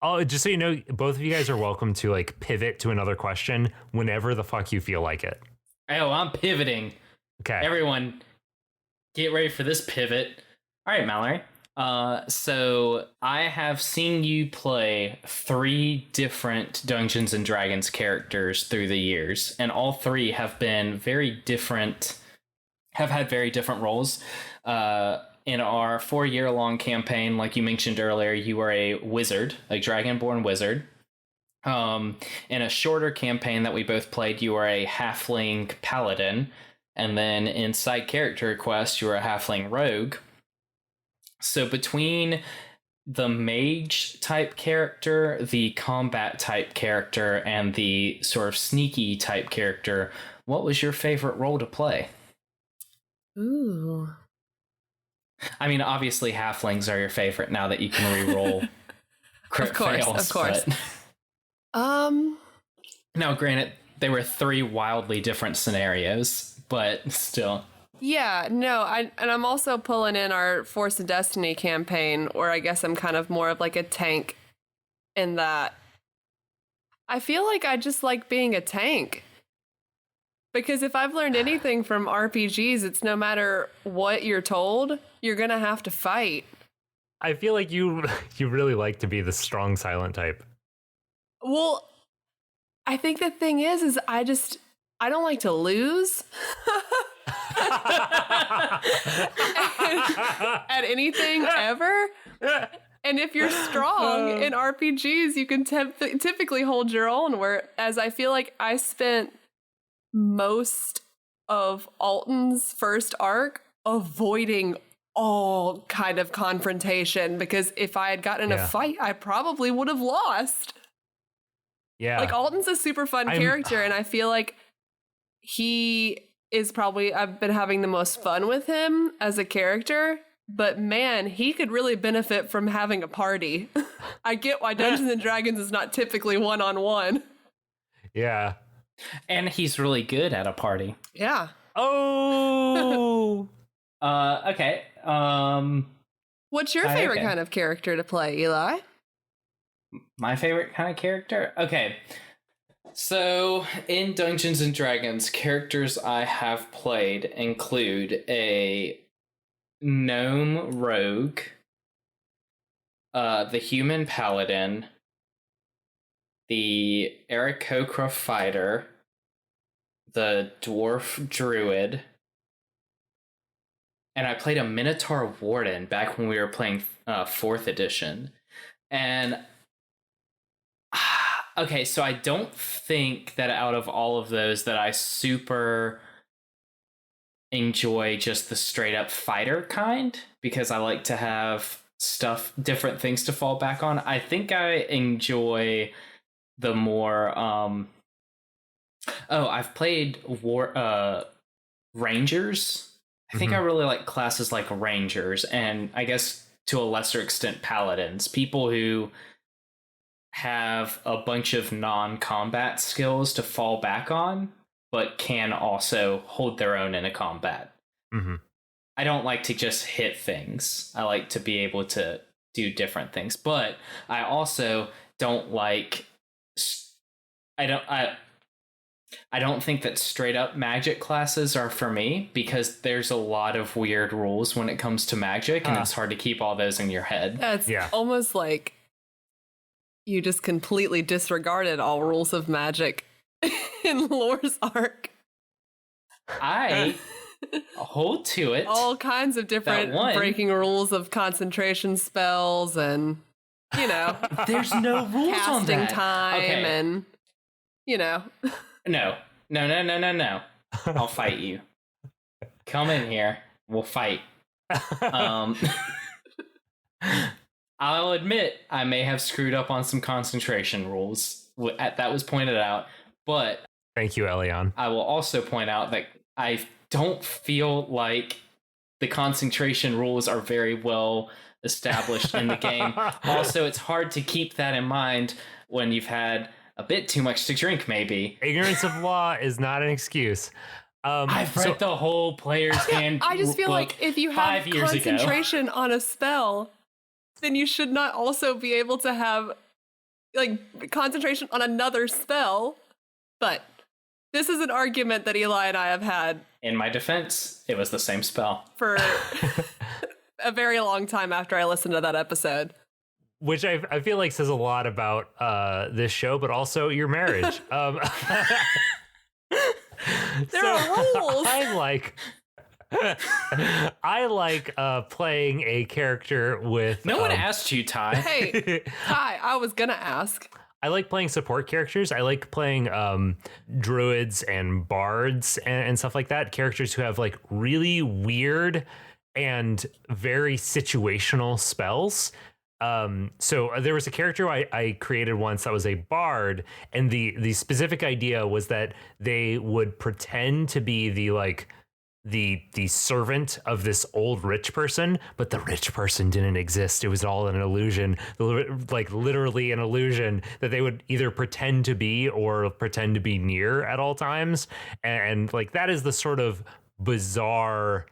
Oh, just so you know, both of you guys are welcome to like pivot to another question whenever the fuck you feel like it. Oh, I'm pivoting. Okay. Everyone, get ready for this pivot. All right, Mallory. So I have seen you play 3 different Dungeons and Dragons characters through the years, and all 3 have been very different, have had very different roles. In our 4-year-long campaign, like you mentioned earlier, you were a wizard, a dragonborn wizard. In a shorter campaign that we both played, you were a halfling paladin, and then in Side Character Quest, you were a halfling rogue. So between the mage type character, the combat type character, and the sort of sneaky type character, what was your favorite role to play? Ooh. I mean, obviously halflings are your favorite now that you can re-roll crit fails. Of course. But... Now, granted, they were 3 wildly different scenarios, but still... Yeah, no, I'm also pulling in our Force of Destiny campaign, where I guess I'm kind of more of like a tank in that I feel like I just like being a tank. Because if I've learned anything from RPGs, it's no matter what you're told, you're going to have to fight. I feel like you really like to be the strong silent type. Well, I think the thing is I don't like to lose. At anything ever. And if you're strong in RPGs, you can typically hold your own, whereas I feel like I spent most of Alton's first arc avoiding all kind of confrontation, because if I had gotten in a fight, I probably would have lost. Yeah. Like, Alton's a super fun character, and I feel like he is probably, I've been having the most fun with him as a character, but man, he could really benefit from having a party. I get why Dungeons and Dragons is not typically one-on-one. Yeah. And he's really good at a party. Yeah. Oh. Okay. What's your favorite kind of character to play, Eli? My favorite kind of character? Okay. So, in Dungeons and Dragons, characters I have played include a gnome rogue, the human paladin, the Aarakocra fighter, the dwarf druid, and I played a Minotaur warden back when we were playing 4th edition. And okay, so I don't think that out of all of those that I super enjoy just the straight up fighter kind, because I like to have different things to fall back on. I think I enjoy the more I've played Rangers I think I really like classes like Rangers, and I guess to a lesser extent Paladins. People who have a bunch of non-combat skills to fall back on, but can also hold their own in a combat. Mm-hmm. I don't like to just hit things. I like to be able to do different things, but I also don't like. I don't think that straight up magic classes are for me, because there's a lot of weird rules when it comes to magic, and it's hard to keep all those in your head. It's almost like you just completely disregarded all rules of magic in Lore's arc. I hold to it. All kinds of different breaking rules of concentration spells and, there's no rules on casting that. time and, No. I'll fight you. Come in here. We'll fight. I'll admit I may have screwed up on some concentration rules. That was pointed out, but thank you, Elion. I will also point out that I don't feel like the concentration rules are very well established in the game. Also, it's hard to keep that in mind when you've had a bit too much to drink, maybe. Ignorance of law is not an excuse. I've read the whole player's hand. I just feel like if you have concentration on a spell, then you should not also be able to have concentration on another spell. But this is an argument that Eli and I have had. In my defense, it was the same spell. For a very long time after I listened to that episode. Which I feel like says a lot about this show, but also your marriage. There are rules. I like playing a character with. No one asked you, Ty. Hey, Ty, I was gonna ask. I like playing support characters. I like playing druids and bards and stuff like that. Characters who have like really weird and very situational spells. So there was a character I created once that was a bard, and the specific idea was that they would pretend to be the servant of this old rich person, but the rich person didn't exist. It was all an illusion, like literally an illusion that they would either pretend to be or pretend to be near at all times. And like that is the sort of bizarre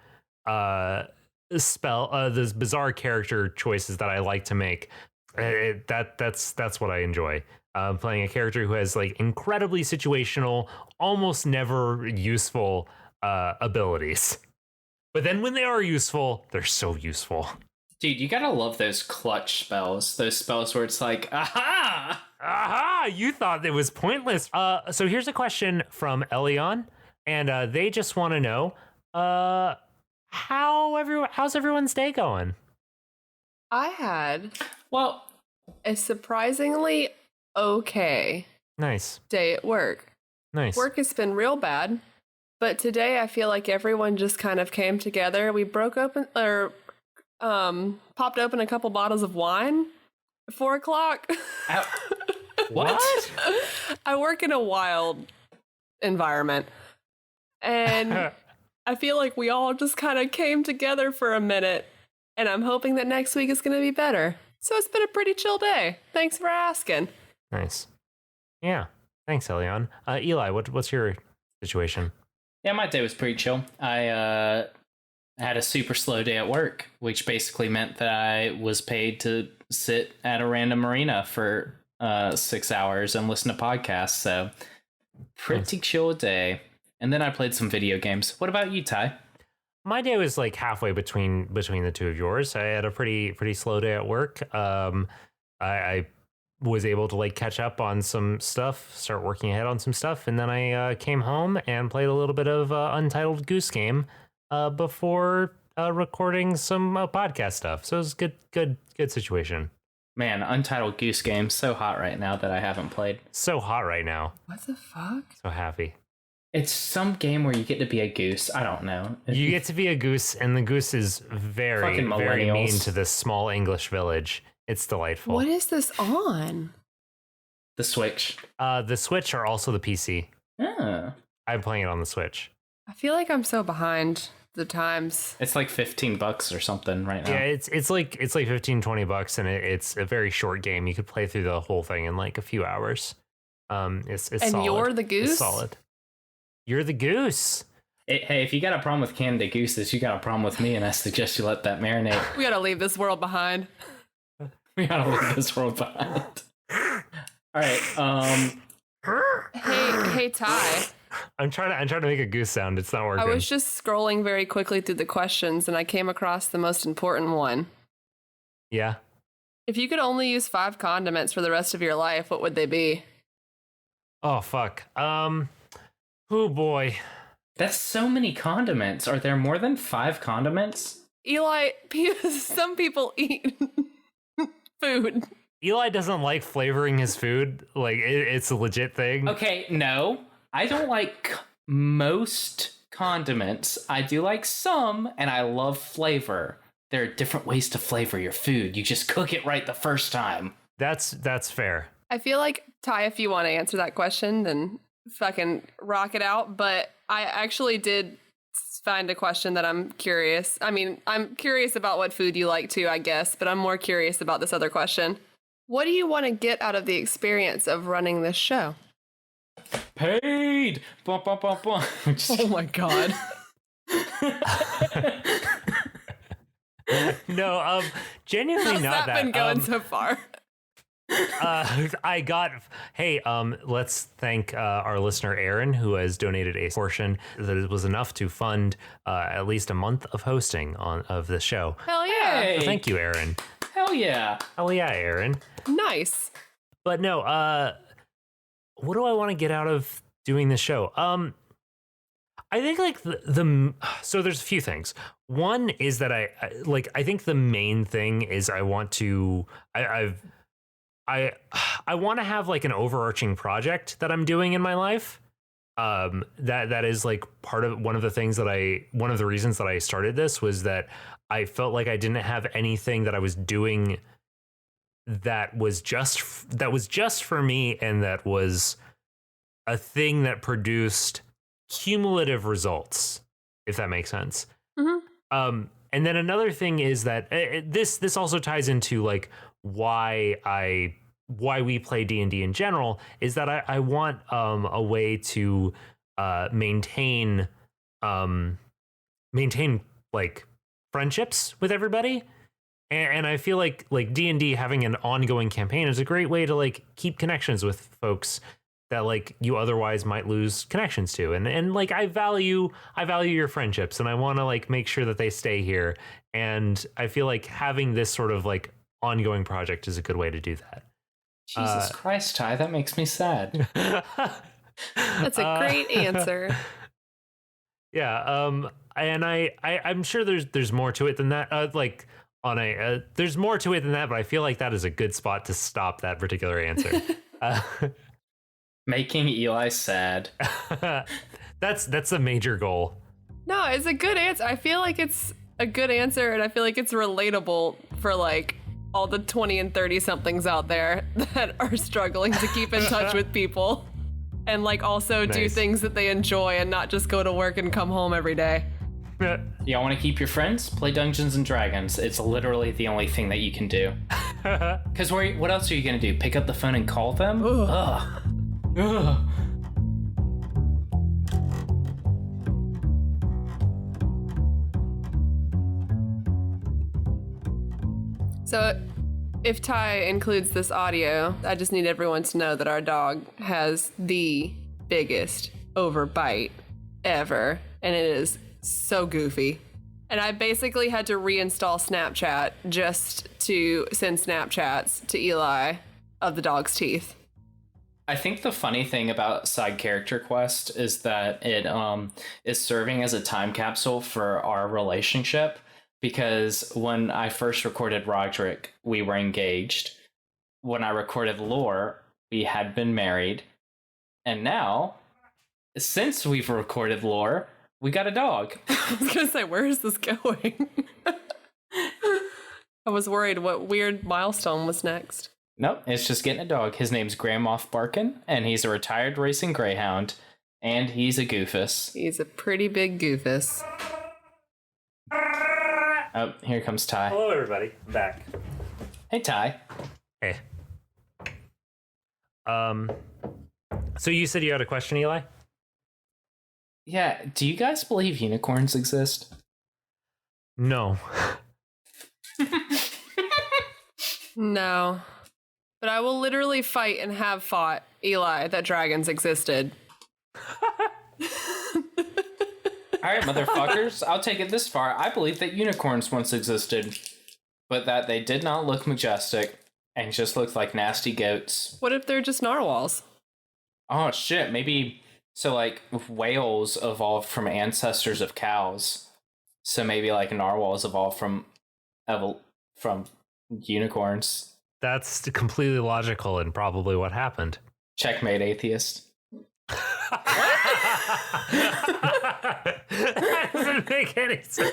those bizarre character choices that I like to make. That's what I enjoy. Playing a character who has like incredibly situational, almost never useful abilities. But then when they are useful, they're so useful. Dude, you gotta love those clutch spells. Those spells where it's like, aha! Aha! You thought it was pointless. So here's a question from Elion, and they just want to know, how's everyone's day going? I had a surprisingly okay day at work. Nice. Work has been real bad, but today I feel like everyone just kind of came together. We broke open or popped open a couple bottles of wine at 4:00. What? I work in a wild environment, and I feel like we all just kind of came together for a minute, and I'm hoping that next week is going to be better. So it's been a pretty chill day. Thanks for asking. Nice. Yeah. Thanks, Elion. Eli, what's your situation? Yeah, my day was pretty chill. I had a super slow day at work, which basically meant that I was paid to sit at a random arena for 6 hours and listen to podcasts. So pretty chill day. And then I played some video games. What about you, Ty? My day was like halfway between the two of yours. I had a pretty slow day at work. I was able to like catch up on some stuff, start working ahead on some stuff, and then I came home and played a little bit of Untitled Goose Game before recording some podcast stuff. So it was good situation. Man, Untitled Goose Game, so hot right now that I haven't played. So hot right now. What the fuck? So happy. It's some game where you get to be a goose. I don't know. You get to be a goose, and the goose is very mean to this small English village. It's delightful. What is this on? The Switch. The Switch or also the PC. Oh. I'm playing it on the Switch. I feel like I'm so behind the times. It's like $15 or something right now. Yeah, it's like $15-$20, and it's a very short game. You could play through the whole thing in like a few hours. It's And solid. you're the goose? It's solid. You're the goose. Hey, if you got a problem with Canada Gooses, you got a problem with me, and I suggest you let that marinate. We gotta leave this world behind. We gotta leave this world behind. All right. Hey, Ty. I'm trying to make a goose sound. It's not working. I was just scrolling very quickly through the questions, and I came across the most important one. Yeah. If you could only use 5 condiments for the rest of your life, what would they be? Oh fuck. Oh boy. That's so many condiments. Are there more than 5 condiments? Eli, some people eat food. Eli doesn't like flavoring his food. Like it's a legit thing. Okay, no. I don't like most condiments. I do like some, and I love flavor. There are different ways to flavor your food. You just cook it right the first time. That's fair. I feel like, Ty, if you want to answer that question, then fucking rock it out. But I actually did find a question that I'm curious. I mean, I'm curious about what food you like too, I guess, but I'm more curious about this other question. What do you want to get out of the experience of running this show? Paid! Bum, bum, bum, bum. Oh my God. No, genuinely How's not that been going so far? Let's thank our listener Aaron, who has donated a portion that was enough to fund at least a month of hosting of the show. Hell yeah. Hey. Thank you, Aaron. Hell yeah. Hell yeah, Aaron. Nice. But no, what do I want to get out of doing this show? I think like so there's a few things. One is that I think the main thing is I want to want to have like an overarching project that I'm doing in my life. That is like one of the reasons that I started this was that I felt like I didn't have anything that I was doing that was just for me, and that was a thing that produced cumulative results, if that makes sense. Mm-hmm. And then another thing is that this also ties into like why we play D&D in general, is that I want a way to maintain like friendships with everybody. And I feel like D&D having an ongoing campaign is a great way to like keep connections with folks that like you otherwise might lose connections to. And like I value your friendships, and I want to like make sure that they stay here. And I feel like having this sort of like ongoing project is a good way to do that. Jesus Christ, Ty, that makes me sad. That's a great answer. Yeah, and I'm sure there's more to it than that. There's more to it than that, but I feel like that is a good spot to stop that particular answer. Making Eli sad. That's a major goal. No, it's a good answer. I feel like it's a good answer, and I feel like it's relatable for like all the 20 and 30 somethings out there that are struggling to keep in touch with people and like also do things that they enjoy and not just go to work and come home every day. Y'all want to keep your friends? Play Dungeons and Dragons. It's literally the only thing that you can do. Because what else are you going to do? Pick up the phone and call them? Ugh. Ugh. So if Ty includes this audio, I just need everyone to know that our dog has the biggest overbite ever, and it is so goofy. And I basically had to reinstall Snapchat just to send Snapchats to Eli of the dog's teeth. I think the funny thing about Side Character Quest is that it is serving as a time capsule for our relationship, because when I first recorded Roderick, we were engaged. When I recorded Lore, we had been married. And now, since we've recorded Lore, we got a dog. I was going to say, where is this going? I was worried what weird milestone was next. Nope, it's just getting a dog. His name's Graham Moff Barkin, and he's a retired racing greyhound, and he's a goofus. He's a pretty big goofus. Oh, here comes Ty. Hello, everybody. I'm back. Hey, Ty. Hey. So you said you had a question, Eli? Yeah, do you guys believe unicorns exist? No. No. But I will literally fight and have fought Eli that dragons existed. All right, motherfuckers, I'll take it this far. I believe that unicorns once existed, but that they did not look majestic and just looked like nasty goats. What if they're just narwhals? Oh, shit, maybe... So, like, whales evolved from ancestors of cows. So maybe, like, narwhals evolved from unicorns. That's completely logical and probably what happened. Checkmate, atheist. That doesn't make any sense.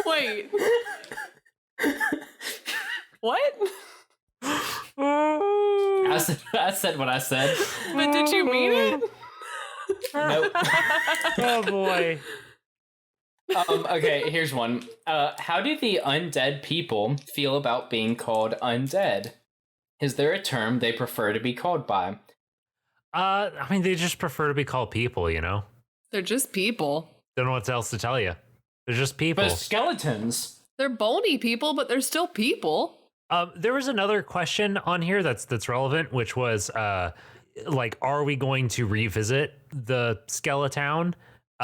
Wait. What? I said what I said. But did you mean it? Nope. Oh boy. Okay, here's one. How do the undead people feel about being called undead? Is there a term they prefer to be called by? I mean, they just prefer to be called people, you know? They're just people. Don't know what else to tell you. They're just people. But skeletons. They're bony people, but they're still people. There was another question on here that's relevant, which was, like, are we going to revisit the Skeletown?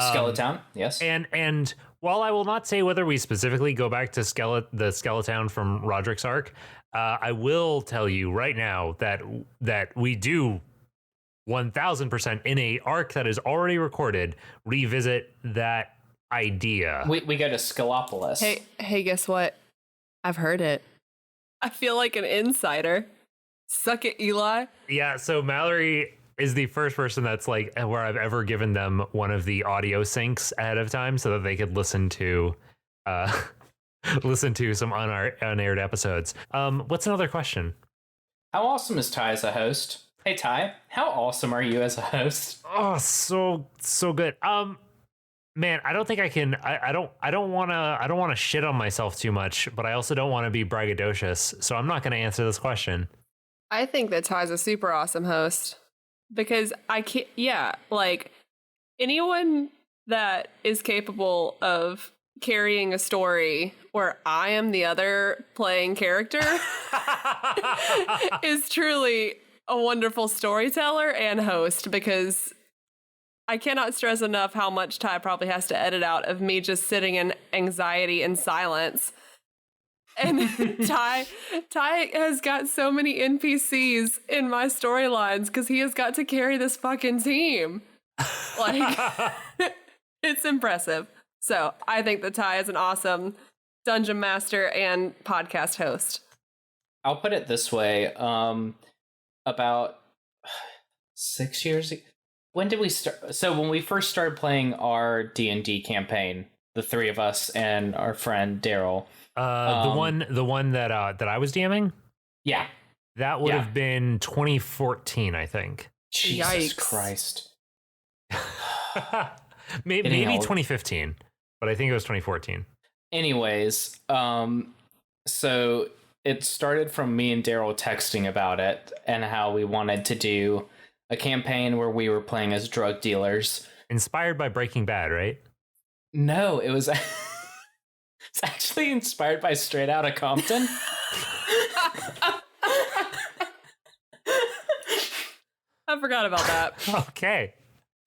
Skeleton, yes. And while I will not say whether we specifically go back to the Skeletown from Roderick's Ark, I will tell you right now that we do 1000% in a arc that is already recorded revisit that idea. We go to Skelepolis. Hey, guess what? I've heard it. I feel like an insider. Suck it, Eli. Yeah, so Mallory is the first person that's like where I've ever given them one of the audio syncs ahead of time so that they could listen to some unaired episodes. What's another question? How awesome is Ty as a host? Hey Ty, how awesome are you as a host? Oh, so good. Man, I don't think I can. I don't want to shit on myself too much, but I also don't want to be braggadocious. So I'm not going to answer this question. I think that Ty's a super awesome host because I can't. Yeah, like anyone that is capable of carrying a story where I am the other playing character is truly a wonderful storyteller and host, because I cannot stress enough how much Ty probably has to edit out of me just sitting in anxiety and silence. And Ty has got so many NPCs in my storylines because he has got to carry this fucking team. Like, it's impressive. So I think that Ty is an awesome dungeon master and podcast host. I'll put it this way. About 6 years ago. When did we start? So when we first started playing our D&D campaign, the three of us and our friend Daryl. The one that I was DMing? Yeah. That would have been 2014, I think. Jesus Yikes. Christ. maybe 2015, but I think it was 2014. Anyways, so it started from me and Daryl texting about it and how we wanted to do a campaign where we were playing as drug dealers. Inspired by Breaking Bad, right? No, it was it's actually inspired by Straight Outta Compton. I forgot about that. Okay.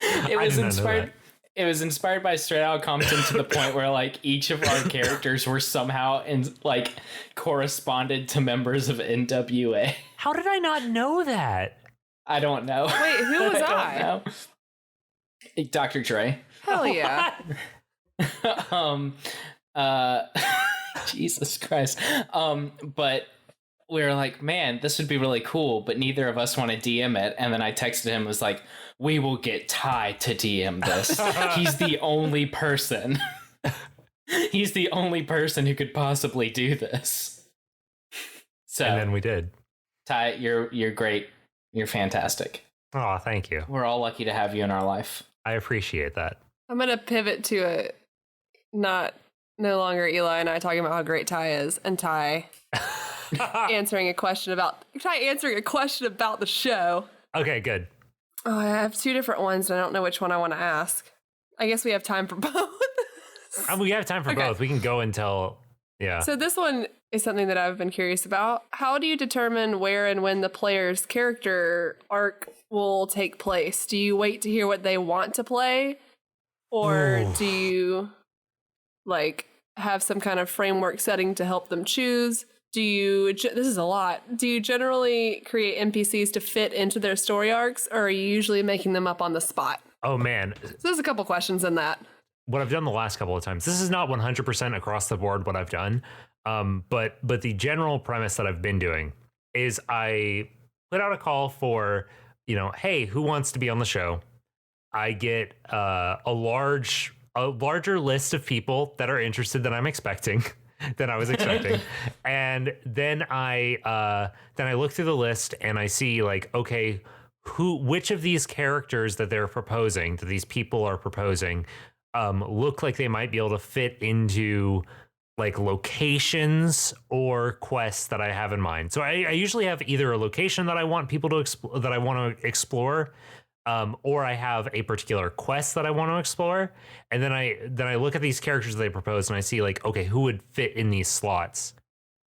It was inspired. It was inspired by Straight Outta Compton to the point where like each of our characters were somehow corresponded to members of NWA. How did I not know that? I don't know. Wait, who was I? Don't know. Dr. Dre. Hell yeah. Jesus Christ. But we were like, man, this would be really cool, but neither of us want to DM it. And then I texted him, was like, we will get Ty to DM this. He's the only person. He's the only person who could possibly do this. So, and then we did. Ty, you're great. You're fantastic. Oh, thank you. We're all lucky to have you in our life. I appreciate that. I'm going to pivot to a not no longer Eli and I talking about how great Ty is, and Ty answering a question about the show. Okay, good. Oh, I have two different ones, and I don't know which one I want to ask. I guess we have time for both. We have time for both. We can go until, yeah. So this one is something that I've been curious about. How do you determine where and when the player's character arc will take place? Do you wait to hear what they want to play? Or do you, like, have some kind of framework setting to help them choose? This is a lot. Do you generally create NPCs to fit into their story arcs, or are you usually making them up on the spot? Oh, man. So there's a couple questions in that. What I've done the last couple of times, this is not 100% across the board what I've done, but the general premise that I've been doing is I put out a call for, hey, who wants to be on the show? I get a larger list of people that are interested than I'm expecting. Than I was expecting. And then I look through the list and I see, like, okay, which of these characters that they're proposing, that these people are proposing, look like they might be able to fit into, like, locations or quests that I have in mind. So I usually have either a location that I want people to explore, or I have a particular quest that I want to explore, and then I look at these characters that they propose and I see, like, okay, who would fit in these slots?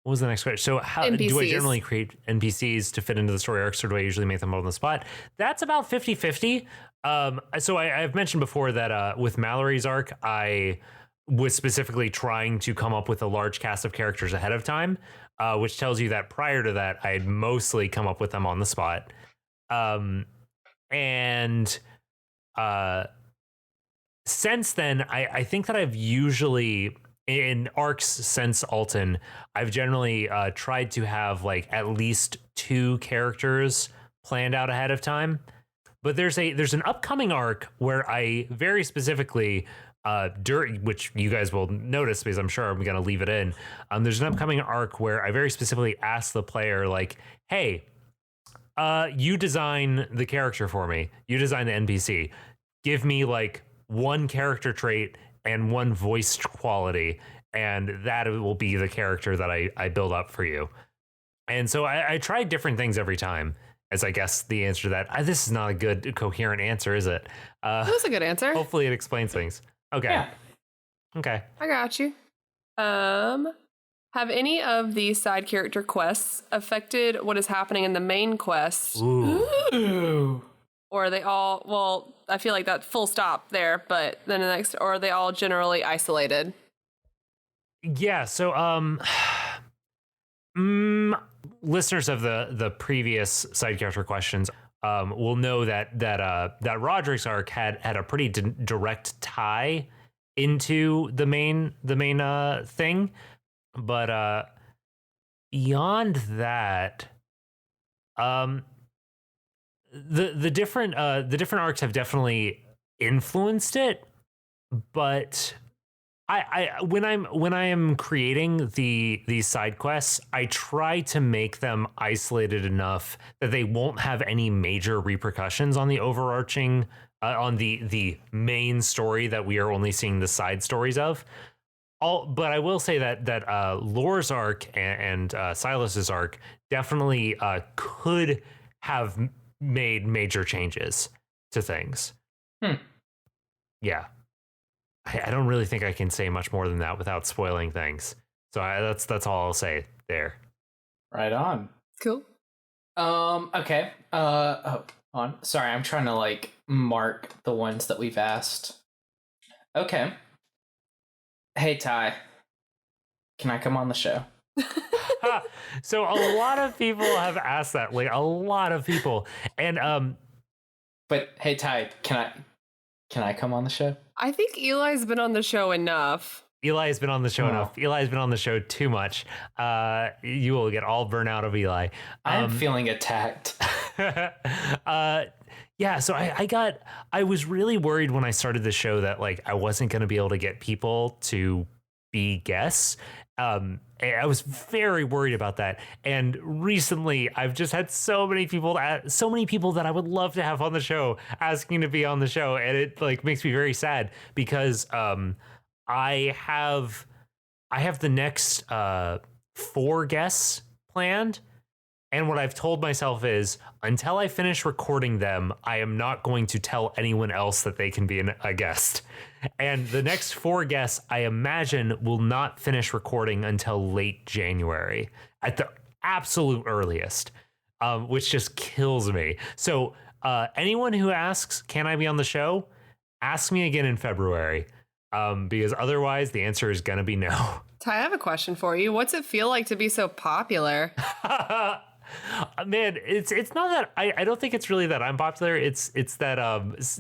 What was the next question? So how NPCs. Do I generally create NPCs to fit into the story arcs, or do I usually make them on the spot? That's about 50-50. So I've mentioned before that with Mallory's arc, I was specifically trying to come up with a large cast of characters ahead of time, which tells you that prior to that, I had mostly come up with them on the spot. And since then, I think that I've usually, in arcs since Alton, I've generally tried to have, like, at least 2 characters planned out ahead of time. But there's an upcoming arc where I very specifically, which you guys will notice because I'm sure I'm going to leave it in. There's an upcoming arc where I very specifically ask the player, like, hey, you design the character for me. You design the NPC. Give me, like, 1 character trait and 1 voiced quality, and that will be the character that I build up for you. And so I try different things every time, as I guess the answer to that. This is not a good, coherent answer, is it? That's a good answer. Hopefully it explains things. Okay. Yeah. Okay. I got you. Have any of these side character quests affected what is happening in the main quest? Ooh. Or are they all, well, I feel like that full stop there, but then or are they all generally isolated? Yeah, so listeners of the previous side character questions will know that Roderick's arc had a pretty direct tie into the main thing. But beyond that, the different arcs have definitely influenced it. But when I am creating these side quests, I try to make them isolated enough that they won't have any major repercussions on the overarching on the main story that we are only seeing the side stories of. But I will say that Lore's arc and Silas's arc definitely could have made major changes to things. Yeah, I don't really think I can say much more than that without spoiling things. So that's all I'll say there. Right on. Cool. Okay. Sorry, I'm trying to, like, mark the ones that we've asked. Okay. Hey, Ty, can I come on the show? So a lot of people have asked that, like, a lot of people. And but hey, Ty, can I come on the show? I think Eli's been on the show enough. Eli has been on the show enough. Eli's been on the show too much. You will get all burnt out of Eli. I'm feeling attacked. Yeah, so I was really worried when I started the show that, like, I wasn't going to be able to get people to be guests. I was very worried about that. And recently I've just had so many people that I would love to have on the show asking to be on the show. And it, like, makes me very sad because, I have I have the next 4 guests planned. And what I've told myself is until I finish recording them, I am not going to tell anyone else that they can be a guest. And the next 4 guests, I imagine, will not finish recording until late January at the absolute earliest, which just kills me. So anyone who asks, can I be on the show? Ask me again in February, because otherwise the answer is going to be no. Ty, I have a question for you. What's it feel like to be so popular? Man, it's not that I don't think it's really that I'm popular. It's that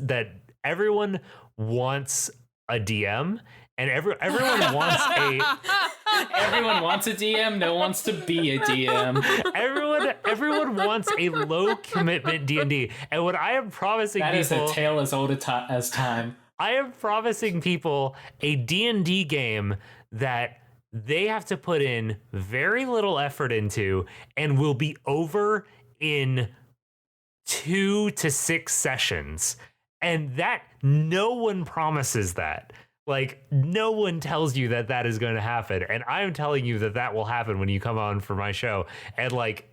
that everyone wants a DM and everyone wants Everyone wants a DM. No one wants to be a DM. everyone wants a low commitment D&D. And what I am promising that people, is a tale as old as time. I am promising people a D&D game that they have to put in very little effort into and will be over in 2 to 6 sessions. And that no one promises that. Like, no one tells you that that is going to happen. And I'm telling you that that will happen when you come on for my show. And like,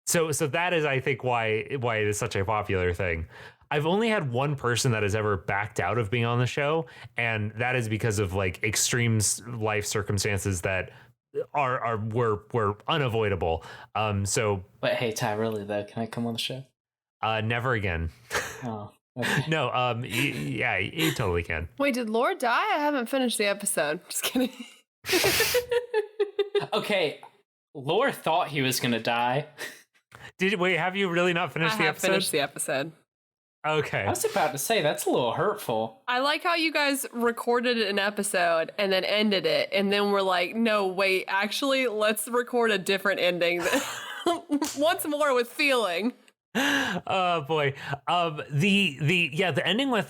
so that is, I think, why it is such a popular thing. I've only had one person that has ever backed out of being on the show, and that is because of like extreme life circumstances that were unavoidable. But hey, Ty, really though, can I come on the show? Never again. Oh, okay. No, yeah, you totally can. Wait, did Lore die? I haven't finished the episode. Just kidding. Okay, Lore thought he was gonna die. Have you really not finished the episode? I have finished the episode. Okay. I was about to say that's a little hurtful. I like how you guys recorded an episode and then ended it, and then we're like, no, wait, actually, let's record a different ending once more with feeling. Oh boy. The ending with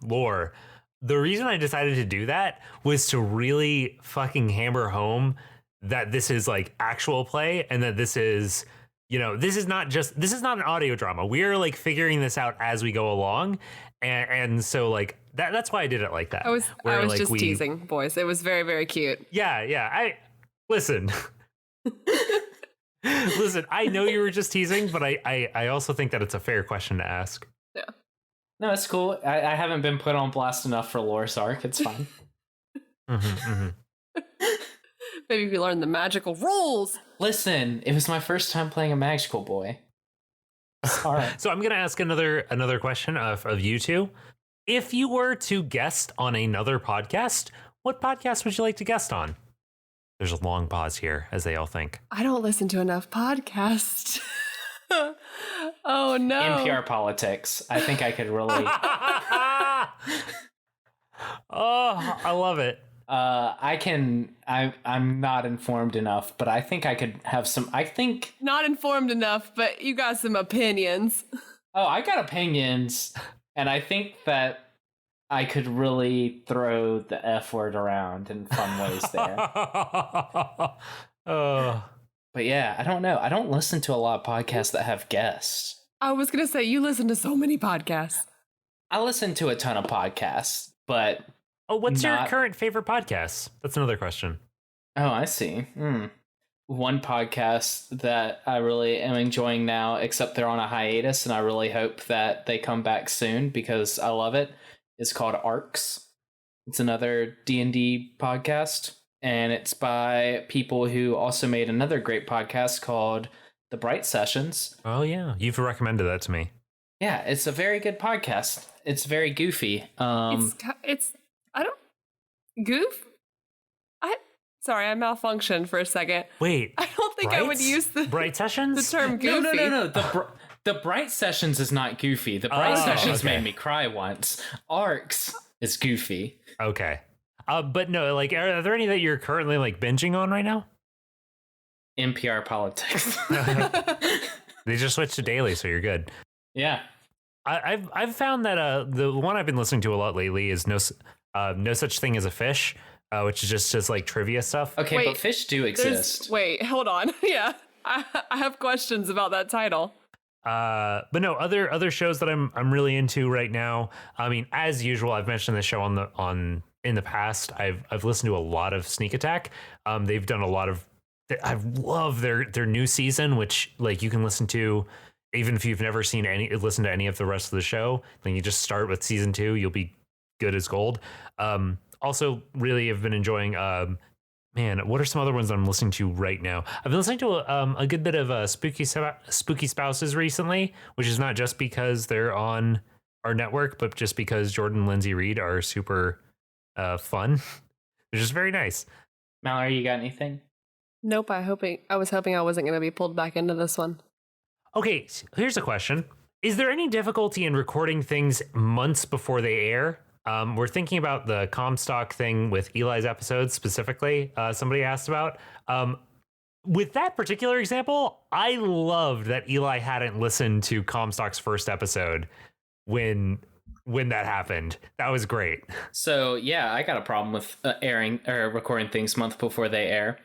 Lore. The reason I decided to do that was to really fucking hammer home that this is like actual play, and that this is, you know, this is not an audio drama. We're like figuring this out as we go along. And so like that's why I did it like that. I was like, just teasing, boys. It was very, very cute. Yeah. Listen, I know you were just teasing, but I also think that it's a fair question to ask. Yeah. No, it's cool. I haven't been put on blast enough for Lore's arc. It's fine. Maybe we learned the magical rules. Listen, it was my first time playing a magical boy. All right. So I'm going to ask another question of you two. If you were to guest on another podcast, what podcast would you like to guest on? There's a long pause here as they all think. I don't listen to enough podcasts. Oh no. NPR politics. I think I could really. Oh, I love it. I'm not informed enough, but I think I could have some. Not informed enough, but you got some opinions. Oh, I got opinions, and I think that I could really throw the F word around in fun ways there. But yeah, I don't know. I don't listen to a lot of podcasts that have guests. I was going to say, you listen to so many podcasts. I listen to a ton of podcasts, but... Oh, what's your current favorite podcast? That's another question. Oh, I see. One podcast that I really am enjoying now, except they're on a hiatus, and I really hope that they come back soon because I love it, is called Arcs. It's another D&D podcast, and it's by people who also made another great podcast called The Bright Sessions. Oh, yeah. You've recommended that to me. Yeah, it's a very good podcast. It's very goofy. Sorry, I malfunctioned for a second. Wait. I don't think I would use the Bright Sessions? the term goofy. No. The Bright Sessions is not goofy. The Bright Sessions made me cry once. Arcs is goofy. Okay. But no, like, are there any that you're currently like binging on right now? NPR politics. They just switched to daily, so you're good. Yeah. I've found that the one I've been listening to a lot lately is No Such Thing as a Fish, which is just like trivia stuff. Okay, but fish do exist. Wait, hold on. Yeah, I have questions about that title. But no, other shows that I'm really into right now. I mean, as usual, I've mentioned this show on in the past, I've listened to a lot of Sneak Attack. They've done a lot of. I love their new season, which like you can listen to even if you've never listened to any of the rest of the show. Then you just start with season 2. You'll be good as gold. Also, really have been enjoying. Man, what are some other ones I'm listening to right now? I've been listening to a good bit of Spooky Spouses recently, which is not just because they're on our network, but just because Jordan and Lindsay Reed are super fun. They're just very nice. Mallory, you got anything? Nope. I was hoping I wasn't going to be pulled back into this one. Okay, here's a question. Is there any difficulty in recording things months before they air? We're thinking about the Comstock thing with Eli's episodes specifically. Somebody asked about. With that particular example, I loved that Eli hadn't listened to Comstock's first episode when that happened. That was great. So yeah, I got a problem with airing or recording things month before they air.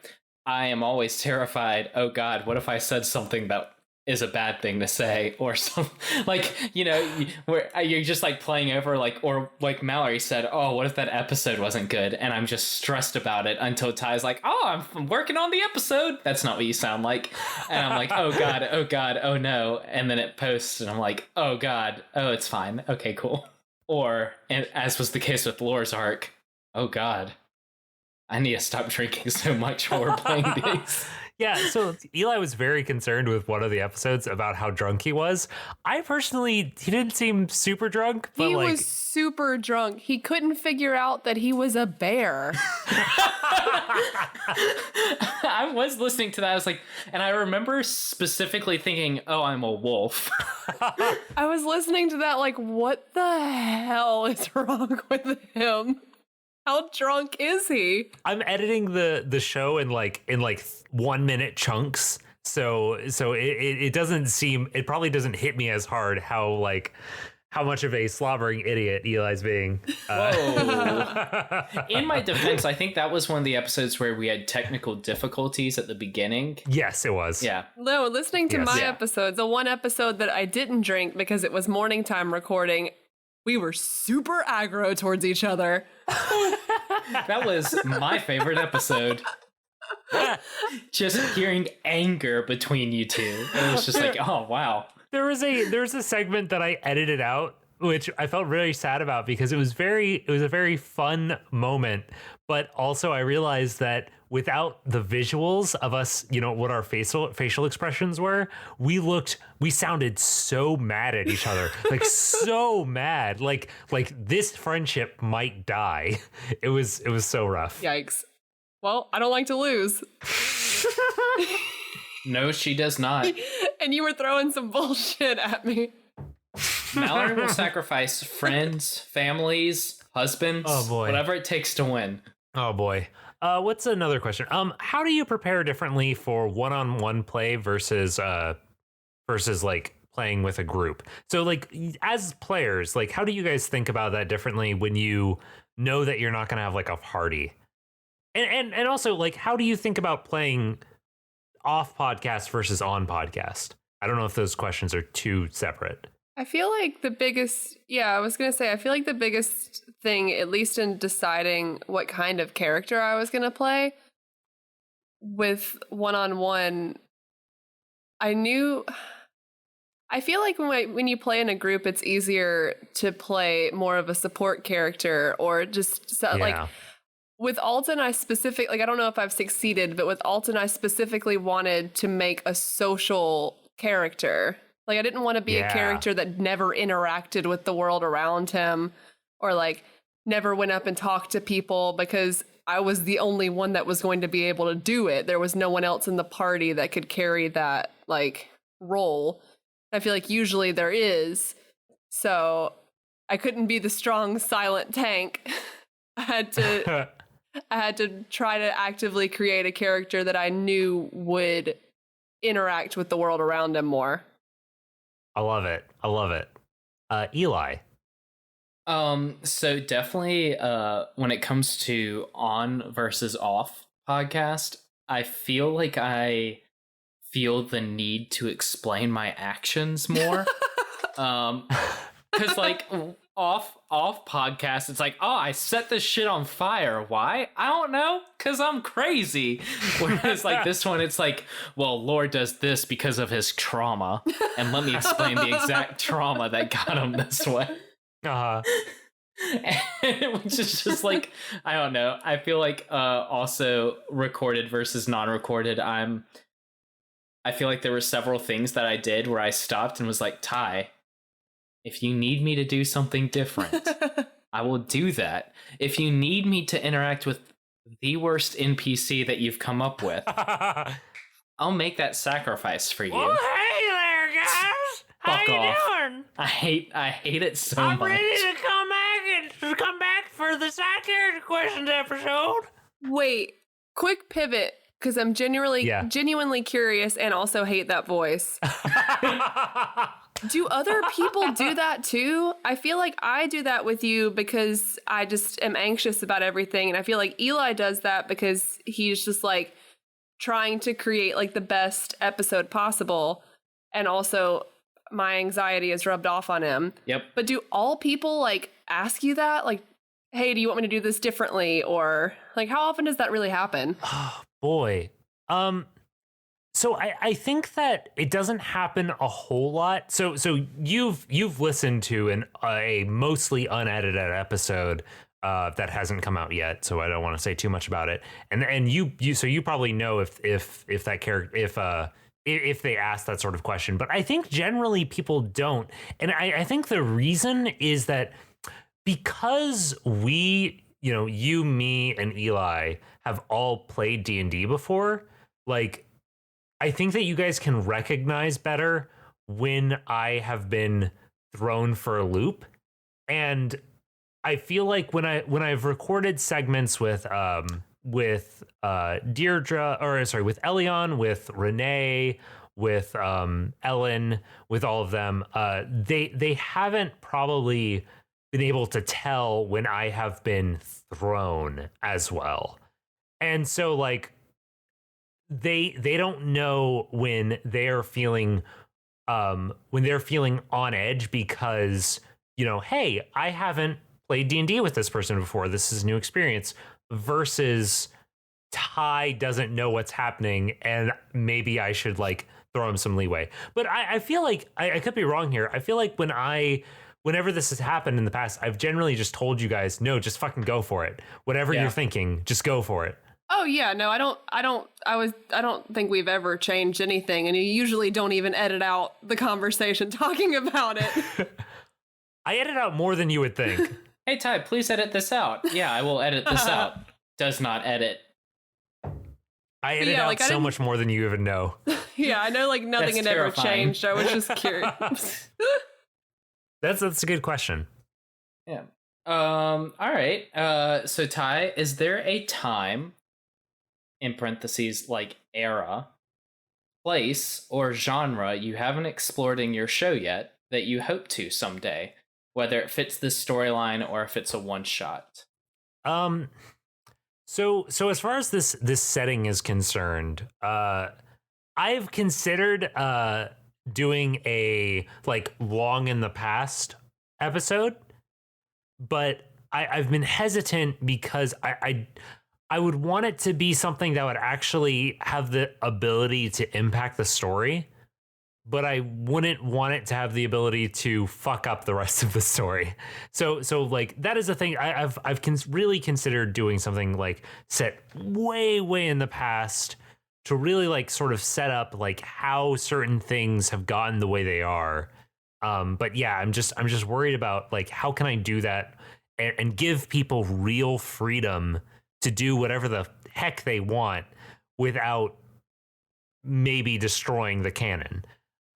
I am always terrified. Oh God, what if I said something that is a bad thing to say, or some like, you know, where you're just like playing over like, or like Mallory said, oh, what if that episode wasn't good? And I'm just stressed about it until Ty's like, oh, I'm working on the episode. That's not what you sound like. And I'm like, oh God, oh no. And then it posts and I'm like, oh God, oh, it's fine. Okay, cool. Or, and as was the case with Lore's arc, oh God, I need to stop drinking so much while we're playing these. Yeah, so Eli was very concerned with one of the episodes about how drunk he was. I personally, he didn't seem super drunk, but He like... was super drunk. He couldn't figure out that he was a bear. I was listening to that. I was like, and I remember specifically thinking, oh, I'm a wolf. I was listening to that like, what the hell is wrong with him? How drunk is he? I'm editing the show in like 1 minute chunks, so it doesn't seem, it probably doesn't hit me as hard how much of a slobbering idiot Eli's being. Whoa. In my defense, I think that was one of the episodes where we had technical difficulties at the beginning. Yes, it was. Yeah. No, listening to Yes. my Yeah. episodes, the one episode that I didn't drink because it was morning time recording, we were super aggro towards each other. That was my favorite episode. Just hearing anger between you two. It was just like, oh, wow. There was a segment that I edited out, which I felt really sad about because it was a very fun moment, but also I realized that without the visuals of us, you know, what our facial expressions were, we sounded so mad at each other, like so mad, like this friendship might die. It was so rough. Yikes. Well, I don't like to lose. No, she does not. And you were throwing some bullshit at me. Mallory will sacrifice friends, families, husbands, Oh, boy. whatever it takes to win. Oh boy. What's another question? How do you prepare differently for one-on-one play versus like playing with a group? So like as players, like how do you guys think about that differently when you know that you're not going to have like a party? And also like how do you think about playing off podcast versus on podcast? I don't know if those questions are too separate. I feel like the biggest thing, at least in deciding what kind of character I was going to play with one-on-one, I feel like when you play in a group, it's easier to play more of a support character or just like with Alton, I don't know if I've succeeded, but with Alton, I specifically wanted to make a social character. Like, I didn't want to be a character that never interacted with the world around him or, like, never went up and talked to people because I was the only one that was going to be able to do it. There was no one else in the party that could carry that, like, role. I feel like usually there is. So I couldn't be the strong, silent tank. I had to try to actively create a character that I knew would interact with the world around him more. I love it. Eli. So definitely when it comes to on versus off podcast, I feel like I feel the need to explain my actions more. Because like off podcast, it's like, oh, I set this shit on fire. Why? I don't know, because I'm crazy. Whereas like this one, it's like, well, Lord does this because of his trauma, and let me explain the exact trauma that got him this way. Which is just like, I don't know. I feel like also recorded versus non-recorded, I feel like there were several things that I did where I stopped and was like, Ty, if you need me to do something different, I will do that. If you need me to interact with the worst NPC that you've come up with, I'll make that sacrifice for you. Well, hey there, guys. Fuck How off. you doing? I hate it so I'm much. ready to come back for the side character questions episode. Wait, quick pivot, because I'm genuinely curious and also hate that voice. Do other people do that too? I feel like I do that with you because I just am anxious about everything. And I feel like Eli does that because he's just like trying to create like the best episode possible. And also my anxiety is rubbed off on him. Yep. But do all people like ask you that? Like, hey, do you want me to do this differently? Or like, how often does that really happen? Oh, boy. So I think that it doesn't happen a whole lot. So you've listened to a mostly unedited episode that hasn't come out yet. So I don't want to say too much about it. And you probably know if that character if they ask that sort of question. But I think generally people don't. And I think the reason is that because we, you, me, and Eli have all played D&D before, like, I think that you guys can recognize better when I have been thrown for a loop. And I feel like when I've recorded segments with Deirdre, with Elion, with Renee, with Ellen, with all of them, they haven't probably been able to tell when I have been thrown as well. And so like they don't know when they're feeling on edge because, hey, I haven't played D&D with this person before. This is a new experience versus Ty doesn't know what's happening and maybe I should like throw him some leeway. But I feel like I could be wrong here. I feel like whenever this has happened in the past, I've generally just told you guys, no, just fucking go for it. Whatever you're thinking, just go for it. Oh yeah, no, I don't think we've ever changed anything, and you usually don't even edit out the conversation talking about it. I edit out more than you would think. Hey Ty, please edit this out. Yeah, I will edit this out. Does not edit. I edit out so much more than you even know. Yeah, I know like nothing had ever changed. I was just curious. That's a good question. Yeah. All right. So Ty, is there a time, in parentheses, like era, place, or genre you haven't explored in your show yet that you hope to someday, whether it fits this storyline or if it's a one shot? So as far as this setting is concerned, I've considered doing a like long in the past episode, but I've been hesitant because I would want it to be something that would actually have the ability to impact the story, but I wouldn't want it to have the ability to fuck up the rest of the story. So like that is the thing. I've really considered doing something like set way in the past to really like sort of set up like how certain things have gotten the way they are. But yeah, I'm just worried about like how can I do that and give people real freedom to do whatever the heck they want without maybe destroying the canon.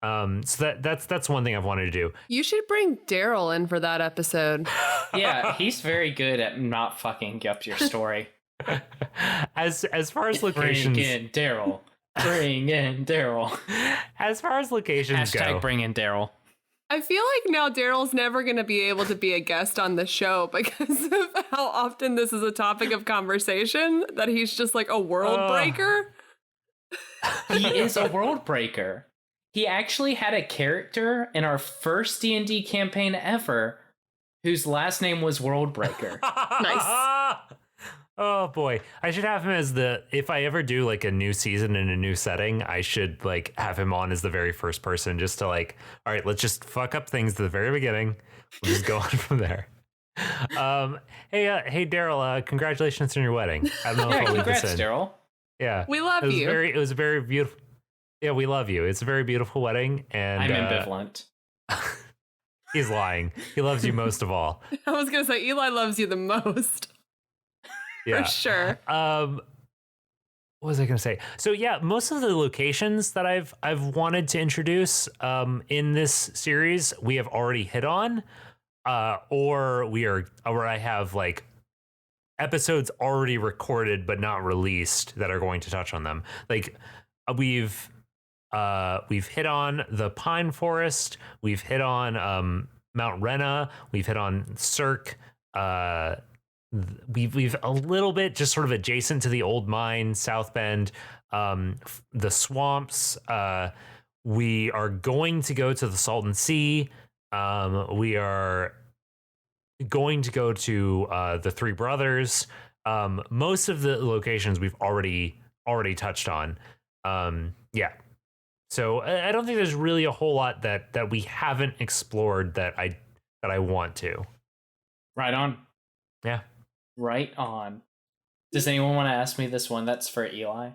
So that's one thing I've wanted to do. You should bring Daryl in for that episode. Yeah, he's very good at not fucking up your story. As far as locations, bring in Daryl. Bring in Daryl. As far as locations go, bring in Daryl. I feel like now Daryl's never going to be able to be a guest on the show because of how often this is a topic of conversation, that he's just like a world breaker. He is a world breaker. He actually had a character in our first D&D campaign ever whose last name was Worldbreaker. Nice. Oh boy, I should have him as if I ever do like a new season in a new setting, I should like have him on as the very first person, just to like, all right, let's just fuck up things at the very beginning. We'll just go on from there. Hey Daryl, congratulations on your wedding. I don't know if I'll leave Congrats, this in. Daryl. Yeah, We love you. It was very beautiful. Yeah, we love you. It's a very beautiful wedding, and I'm ambivalent. He's lying. He loves you most of all. I was gonna say Eli loves you the most. Yeah. For sure. What was I going to say? So yeah, most of the locations that I've wanted to introduce in this series, we have already hit on, or I have like episodes already recorded but not released that are going to touch on them. Like we've hit on the Pine Forest, we've hit on Mount Rena, we've hit on Cirque. We've a little bit just sort of adjacent to the old mine, South Bend, the swamps. We are going to go to the Salton Sea. We are going to go to the Three Brothers. Most of the locations we've already touched on. Yeah. So I don't think there's really a whole lot that we haven't explored that I want to. Right on. Yeah. Right on. Does anyone want to ask me this one? That's for Eli.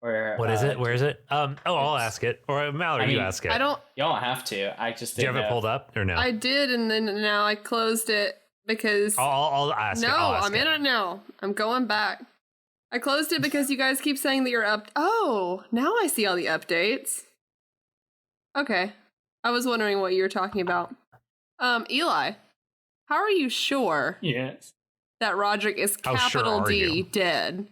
Or what is it? Where is it? I'll ask it. Or Mallory, you ask it. I don't. Y'all don't have to. I just Do you didn't have it know. pulled up or no? I did, and then now I closed it because. I'll ask it. No, I'll ask I'm in it now. I'm going back. I closed it because you guys keep saying that you're up. Oh, now I see all the updates. Okay. I was wondering what you were talking about. Eli, how are you sure Yes. that Roderick is How sure capital are D you? dead?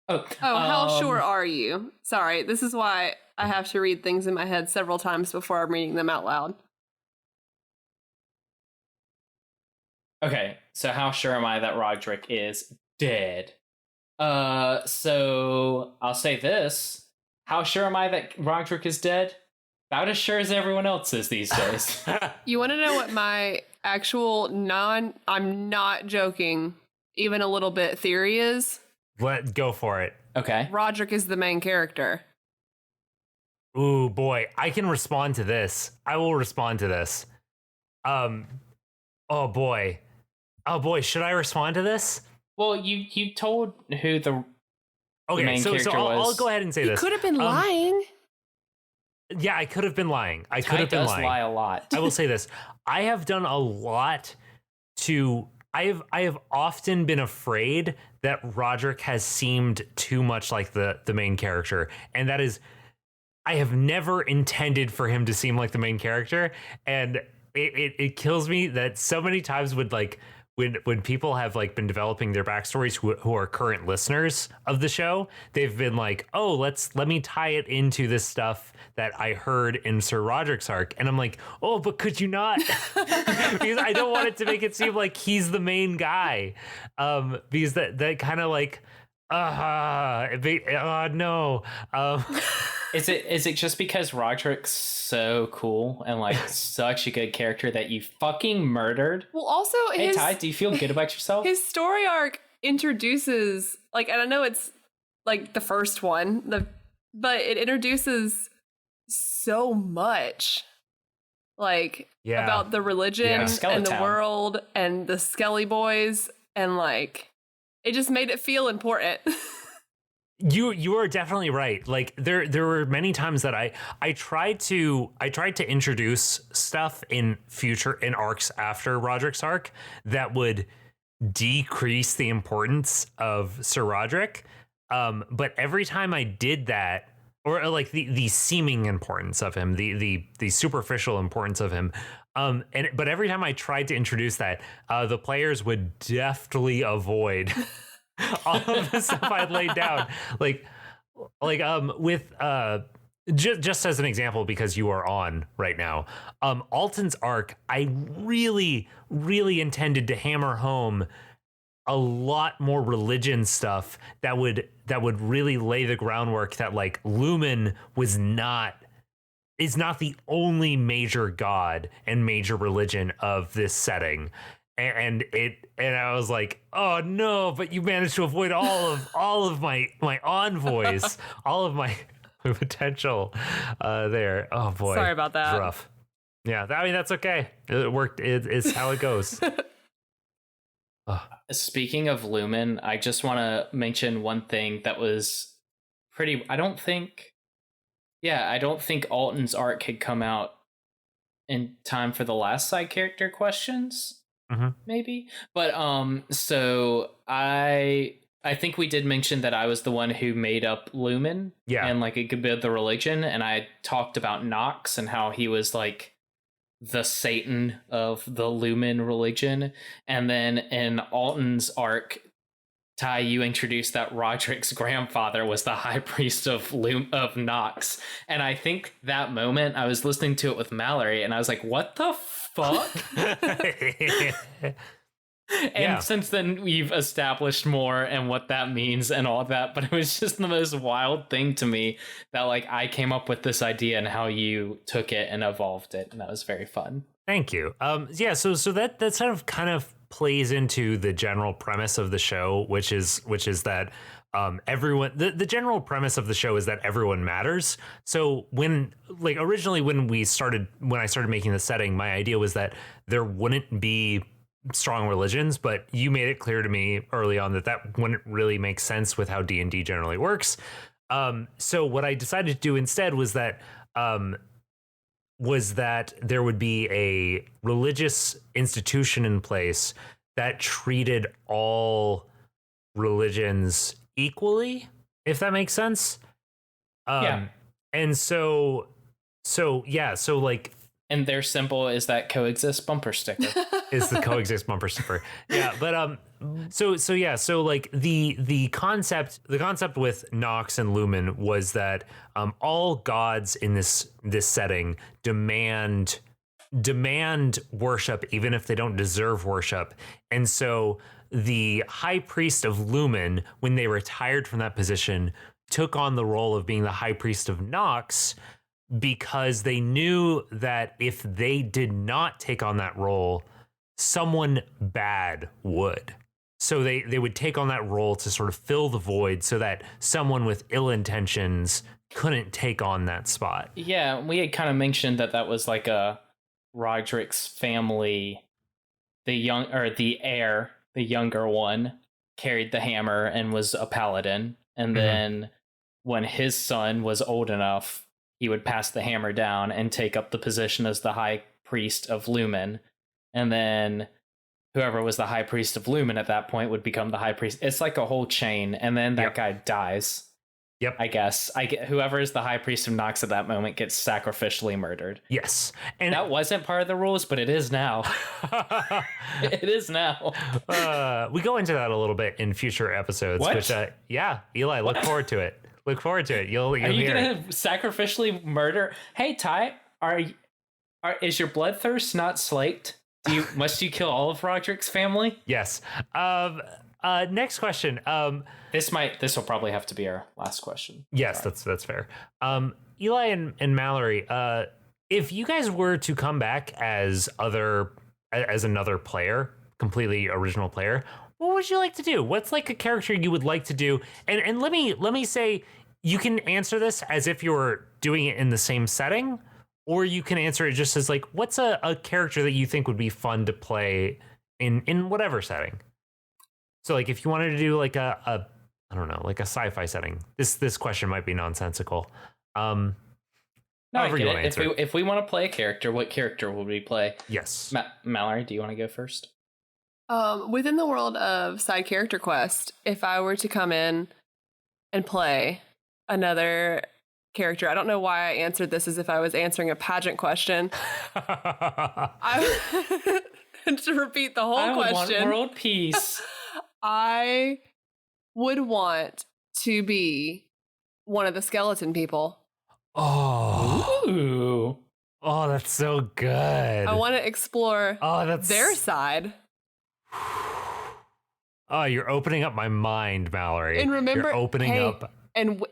Oh, How sure are you? Sorry, this is why I have to read things in my head several times before I'm reading them out loud. Okay, so how sure am I that Roderick is dead? So I'll say this. How sure am I that Roderick is dead? About as sure as everyone else is these days. You want to know what my actual I'm not joking, even a little bit, theory is? Go for it. Okay. Roderick is the main character. Ooh, boy, I can respond to this. I will respond to this. Oh boy, should I respond to this? Well, you told who the main so character I'll was. go ahead and say He this. could have been lying. Yeah, I could have been lying. I could Ty have been does lying. lie a lot. I will say this. I have done a lot to. I have often been afraid that Roderick has seemed too much like the main character, and that is, I have never intended for him to seem like the main character, and it kills me that so many times would like. When people have like been developing their backstories who are current listeners of the show, they've been like, oh, let me tie it into this stuff that I heard in Sir Roderick's arc. And I'm like, oh, but could you not? Because I don't want it to make it seem like he's the main guy. Because that kind of like, no. Is it just because Roderick's so cool and like such a good character that you fucking murdered? Well, also Hey Ty, do you feel good about yourself? his story arc introduces, like, and I know it's like the first one, but it introduces so much, like, about the religion Yeah. and the Skelletown. world and the Skelly boys, and like, it just made it feel important. You are definitely right. Like there were many times that I tried to introduce stuff in arcs after Roderick's arc that would decrease the importance of Sir Roderick. But every time I did that, or like the seeming importance of him, the superficial importance of him, but every time I tried to introduce that, the players would deftly avoid all of the stuff I'd laid down, with just as an example, because you are on right now, Alton's arc, I really intended to hammer home a lot more religion stuff that would really lay the groundwork that like Lumen was not is not the only major god and major religion of this setting. And I was like, oh no, but you managed to avoid all of my envoys, all of my potential there. Oh boy. Sorry about that. It's rough. Yeah, I mean, that's okay. It worked. It's how it goes. Speaking of Lumen, I just want to mention one thing that was pretty. I don't think Alton's arc had come out in time for the last side character questions. Maybe, but so I think we did mention that I was the one who made up Lumen, and like it could be the religion, and I talked about Nox and how he was like the Satan of the Lumen religion, and then in Alton's arc, Ty, you introduced that Roderick's grandfather was the high priest of Nox, and I think that moment I was listening to it with Mallory, and I was like, "What the fuck?" And since then, we've established more and what that means and all that. But it was just the most wild thing to me that like I came up with this idea and how you took it and evolved it, and that was very fun. Thank you. So that sort of kind of plays into the general premise of the show, which is that everyone, the general premise of the show is that everyone matters. So originally when I started making the setting, my idea was that there wouldn't be strong religions, but you made it clear to me early on that wouldn't really make sense with how D&D generally works. So what I decided to do instead was that there would be a religious institution in place that treated all religions equally, if that makes sense. And so like, and their symbol is that coexist bumper sticker. Is the coexist bumper sticker. Yeah, but so like the concept with Nox and Lumen was that all gods in this setting demand worship even if they don't deserve worship. And so the high priest of Lumen, when they retired from that position, took on the role of being the high priest of Nox, because they knew that if they did not take on that role, someone bad would. So they would take on that role to sort of fill the void so that someone with ill intentions couldn't take on that spot. Yeah, we had kind of mentioned that was like a Roderick's family, the heir, the younger one, carried the hammer and was a paladin. And then when his son was old enough, he would pass the hammer down and take up the position as the high priest of Lumen. And then whoever was the high priest of Lumen at that point would become the high priest. It's like a whole chain. And then that guy dies. Yep. I guess. Whoever is the high priest of Nox at that moment gets sacrificially murdered. Yes. And that wasn't part of the rules, but it is now. It is now. We go into that a little bit in future episodes. What? Which, Eli, look forward to it. Look forward to it. You'll Are you hear gonna sacrificially murder? Hey, Ty, is your bloodthirst not slaked? Must you kill all of Roderick's family? Yes. Next question. This will probably have to be our last question. Yes, that's fair. Eli and Mallory, if you guys were to come back as another player, completely original player, what would you like to do? What's like a character you would like to do? And let me say, you can answer this as if you're doing it in the same setting, or you can answer it just as like, what's a character that you think would be fun to play in whatever setting? So like if you wanted to do like I don't know, like a sci-fi setting, this question might be nonsensical. No, I get it. If we want to play a character, what character would we play? Yes. Mallory, do you want to go first? Within the world of side character quest, if I were to come in and play another character, I don't know why I answered this as if I was answering a pageant question. To repeat the whole question. I want world peace. I would want to be one of the skeleton people. Oh. Ooh. Oh, that's so good. I want to explore their side. Oh, you're opening up my mind, Mallory. And remember, you're opening up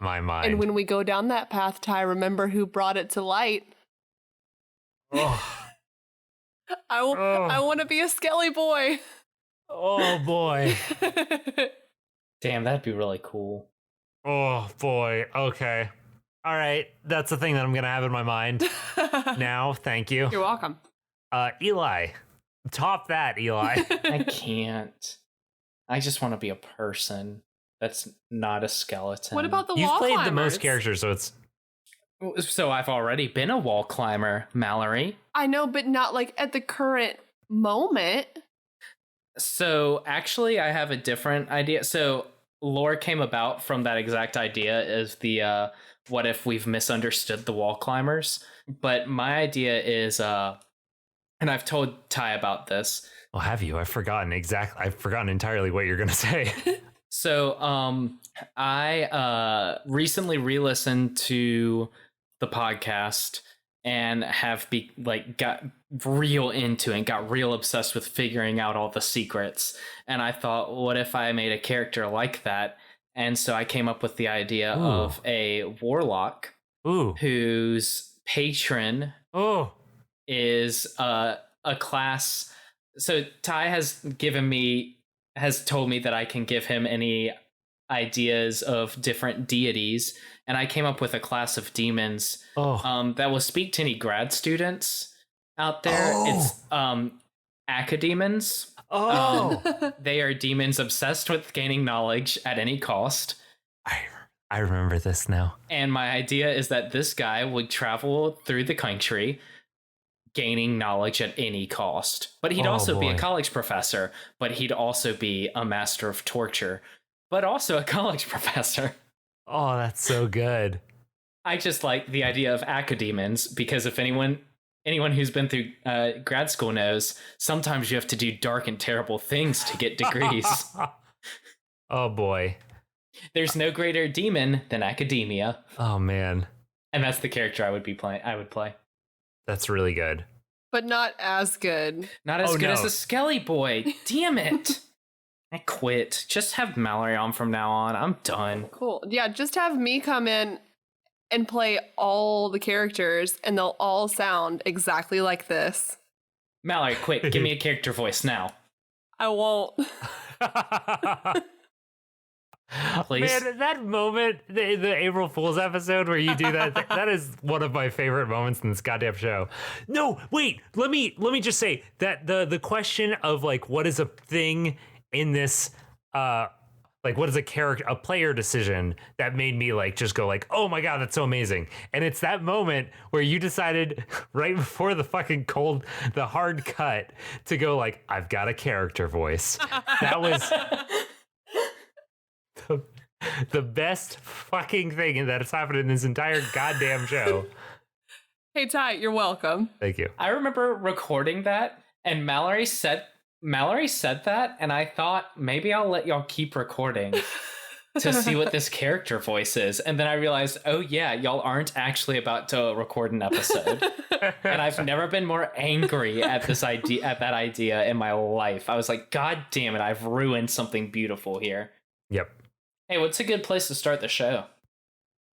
my mind. And when we go down that path, Ty, remember who brought it to light? Oh, I want to be a skelly boy. oh boy. Damn, that'd be really cool. Oh boy. Okay. All right. That's the thing that I'm gonna have in my mind now. Thank you. You're welcome. Eli. Top that, Eli. I can't. I just want to be a person that's not a skeleton. What about the You've wall played climbers? the most characters, so it's So I've already been a wall climber, Mallory. I know, but not like at the current moment. So actually, I have a different idea. So lore came about from that exact idea is the what if we've misunderstood the wall climbers? But my idea is and I've told Ty about this. Oh, have you? I've forgotten entirely what you're gonna say. So I recently re-listened to the podcast and have got real into it and got real obsessed with figuring out all the secrets. And I thought, what if I made a character like that? And so I came up with the idea of a warlock whose patron is a class. So Ty has told me that I can give him any ideas of different deities, and I came up with a class of demons that will speak to any grad students out there. It's academons. They are demons obsessed with gaining knowledge at any cost. I remember this now. And my idea is that this guy would travel through the country gaining knowledge at any cost. But he'd also be a college professor, but he'd also be a master of torture, but also a college professor. Oh, that's so good. I just like the idea of academons because if anyone who's been through grad school knows, sometimes you have to do dark and terrible things to get degrees. Oh boy. There's no greater demon than academia. Oh man. And that's the character I would play. That's really good. But not as good. Not as good as a Skelly boy. Damn it. I quit. Just have Mallory on from now on. I'm done. Cool. Yeah, just have me come in and play all the characters and they'll all sound exactly like this. Mallory, quick, give me a character voice now. I won't. Please. Man, that moment, the April Fool's episode where you do that, that is one of my favorite moments in this goddamn show. No, wait, let me just say that the question of like what is a thing in this like what is a player decision that made me like just go like, oh my god, that's so amazing. And it's that moment where you decided right before the hard cut to go like, I've got a character voice. That was the best fucking thing that has happened in this entire goddamn show. Hey Ty, you're welcome. Thank you. I remember recording that and Mallory said that and I thought maybe I'll let y'all keep recording to see what this character voice is. And then I realized, oh yeah, y'all aren't actually about to record an episode. And I've never been more angry at that idea in my life. I was like, god damn it, I've ruined something beautiful here. Yep. Hey, what's a good place to start the show?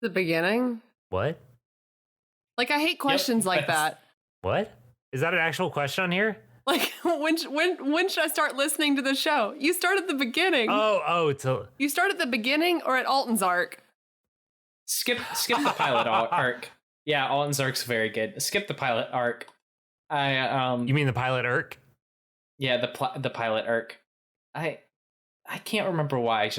The beginning? What? Like, I hate questions like that. What? Is that an actual question on here? Like, when should I start listening to the show? You start at the beginning. You start at the beginning or at Alton's arc? Skip the pilot arc. Yeah, Alton's arc's very good. Skip the pilot arc. You mean the pilot arc? Yeah, the pilot arc. I can't remember why.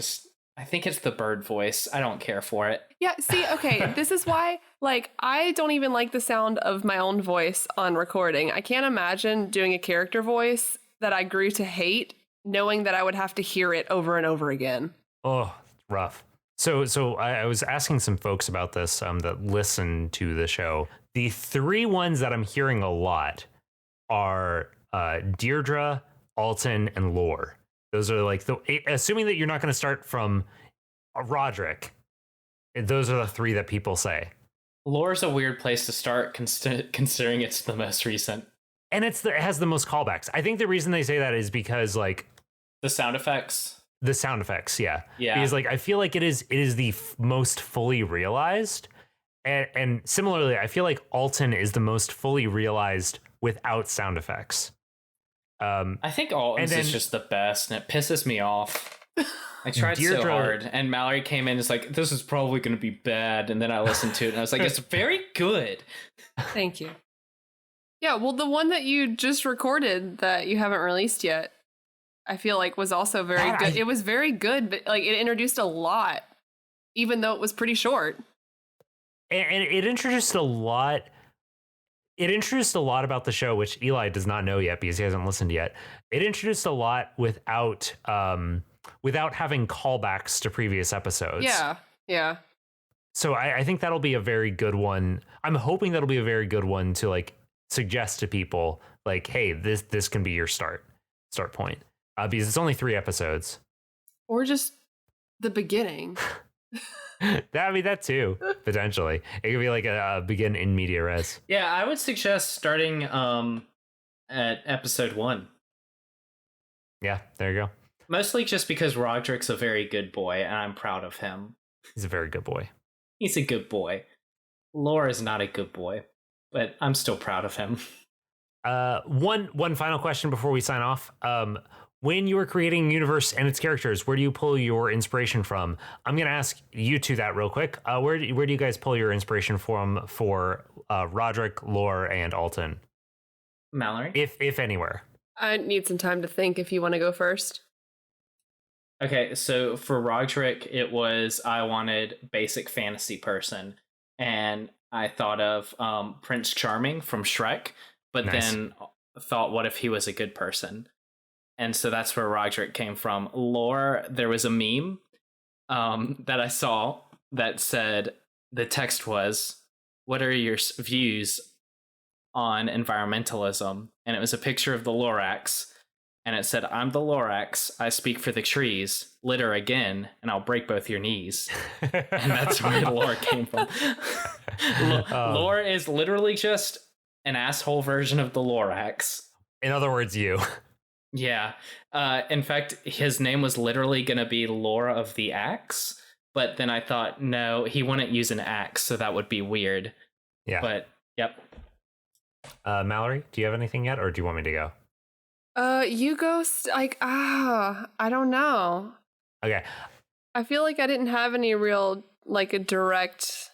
I think it's the bird voice. I don't care for it. Yeah, see, okay, this is why, like, I don't even like the sound of my own voice on recording. I can't imagine doing a character voice that I grew to hate, knowing that I would have to hear it over and over again. Oh, rough. So I was asking some folks about this that listen to the show. The three ones that I'm hearing a lot are Deirdre, Alton, and Lore. Those are like assuming that you're not going to start from Roderick. Those are the three that people say. Lore's a weird place to start, considering it's the most recent, and it has the most callbacks. I think the reason they say that is because like the sound effects. Yeah. Because like I feel like it is the most fully realized, And similarly, I feel like Alton is the most fully realized without sound effects. I think Alton's is just the best, and it pisses me off. I tried so hard, and Mallory came in and was like, this is probably going to be bad, and then I listened to it, and I was like, it's very good. Thank you. Yeah, well, the one that you just recorded that you haven't released yet, I feel like was also very good. It was very good, but like it introduced a lot, even though it was pretty short. And it introduced a lot. It introduced a lot about the show, which Eli does not know yet because he hasn't listened yet. It introduced a lot without having callbacks to previous episodes. Yeah. So I think that'll be a very good one. I'm hoping that'll be a very good one to like suggest to people like, hey, this can be your start point because it's only 3 episodes. Or just the beginning. That too, potentially. It could be like a begin in media res. Yeah, I would suggest starting at episode 1. Yeah, there you go. Mostly just because Roderick's a very good boy, and I'm proud of him. He's a very good boy. He's a good boy. Laura's not a good boy, but I'm still proud of him. One final question before we sign off. When you were creating universe and its characters, where do you pull your inspiration from? I'm going to ask you two that real quick. Where do you guys pull your inspiration from for Roderick, Lore, and Alton? Mallory? If anywhere. I need some time to think if you want to go first. Okay, so for Roderick, it was I wanted basic fantasy person, and I thought of Prince Charming from Shrek, but then thought, what if he was a good person? And so that's where Roderick came from. Lore, there was a meme that I saw that said, the text was, what are your views on environmentalism? And it was a picture of the Lorax. And it said, I'm the Lorax. I speak for the trees. Litter again, and I'll break both your knees. And that's where Lore came from. Lore is literally just an asshole version of the Lorax. In other words, you. Yeah. In fact, his name was literally going to be Lore of the Axe. But then I thought, no, he wouldn't use an axe, so that would be weird. Yeah. But, yep. Mallory, do you have anything yet, or do you want me to go? You go, I don't know. Okay. I feel like I didn't have any real, like, a direct,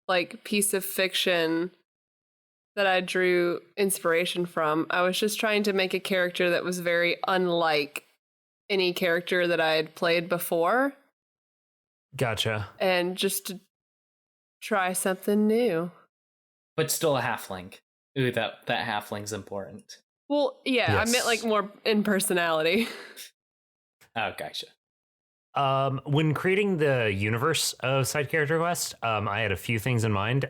like, piece of fiction that I drew inspiration from. I was just trying to make a character that was very unlike any character that I had played before. Gotcha. And just to try something new. But still a halfling. Ooh, that halfling's important. Well, yeah, yes. I meant like more in personality. Oh, gotcha. When creating the universe of Side Character Quest, I had a few things in mind.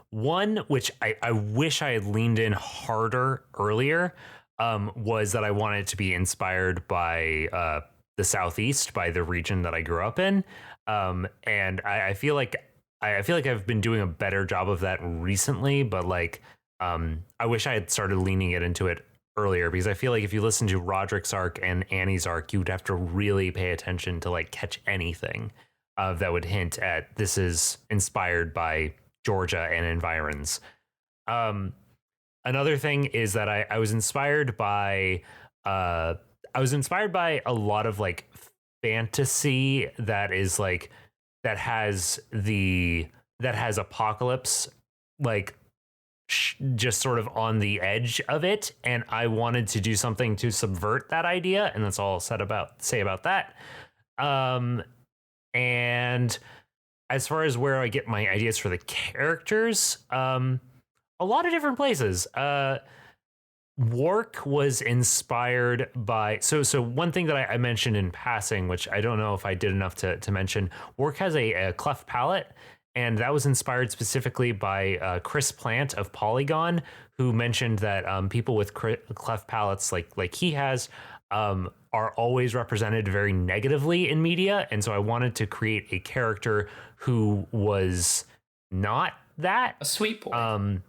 One, which I wish I had leaned in harder earlier, was that I wanted it to be inspired by the Southeast, by the region that I grew up in. And I feel like I've been doing a better job of that recently, but like I wish I had started leaning it into it earlier, because I feel like if you listen to Roderick's arc and Annie's arc, you'd have to really pay attention to like catch anything that would hint at this is inspired by Georgia and environs. Another thing is that I was inspired by a lot of like fantasy that is like that has apocalypse like just sort of on the edge of it, and I wanted to do something to subvert that idea, and that's all I'll say about that. And as far as where I get my ideas for the characters, a lot of different places. Wark was inspired by so one thing that I mentioned in passing, which I don't know if I did enough to mention. Wark has a cleft palate, and that was inspired specifically by Chris Plant of Polygon, who mentioned that people with cleft palates like he has are always represented very negatively in media, and so I wanted to create a character who was not that. A sweet boy.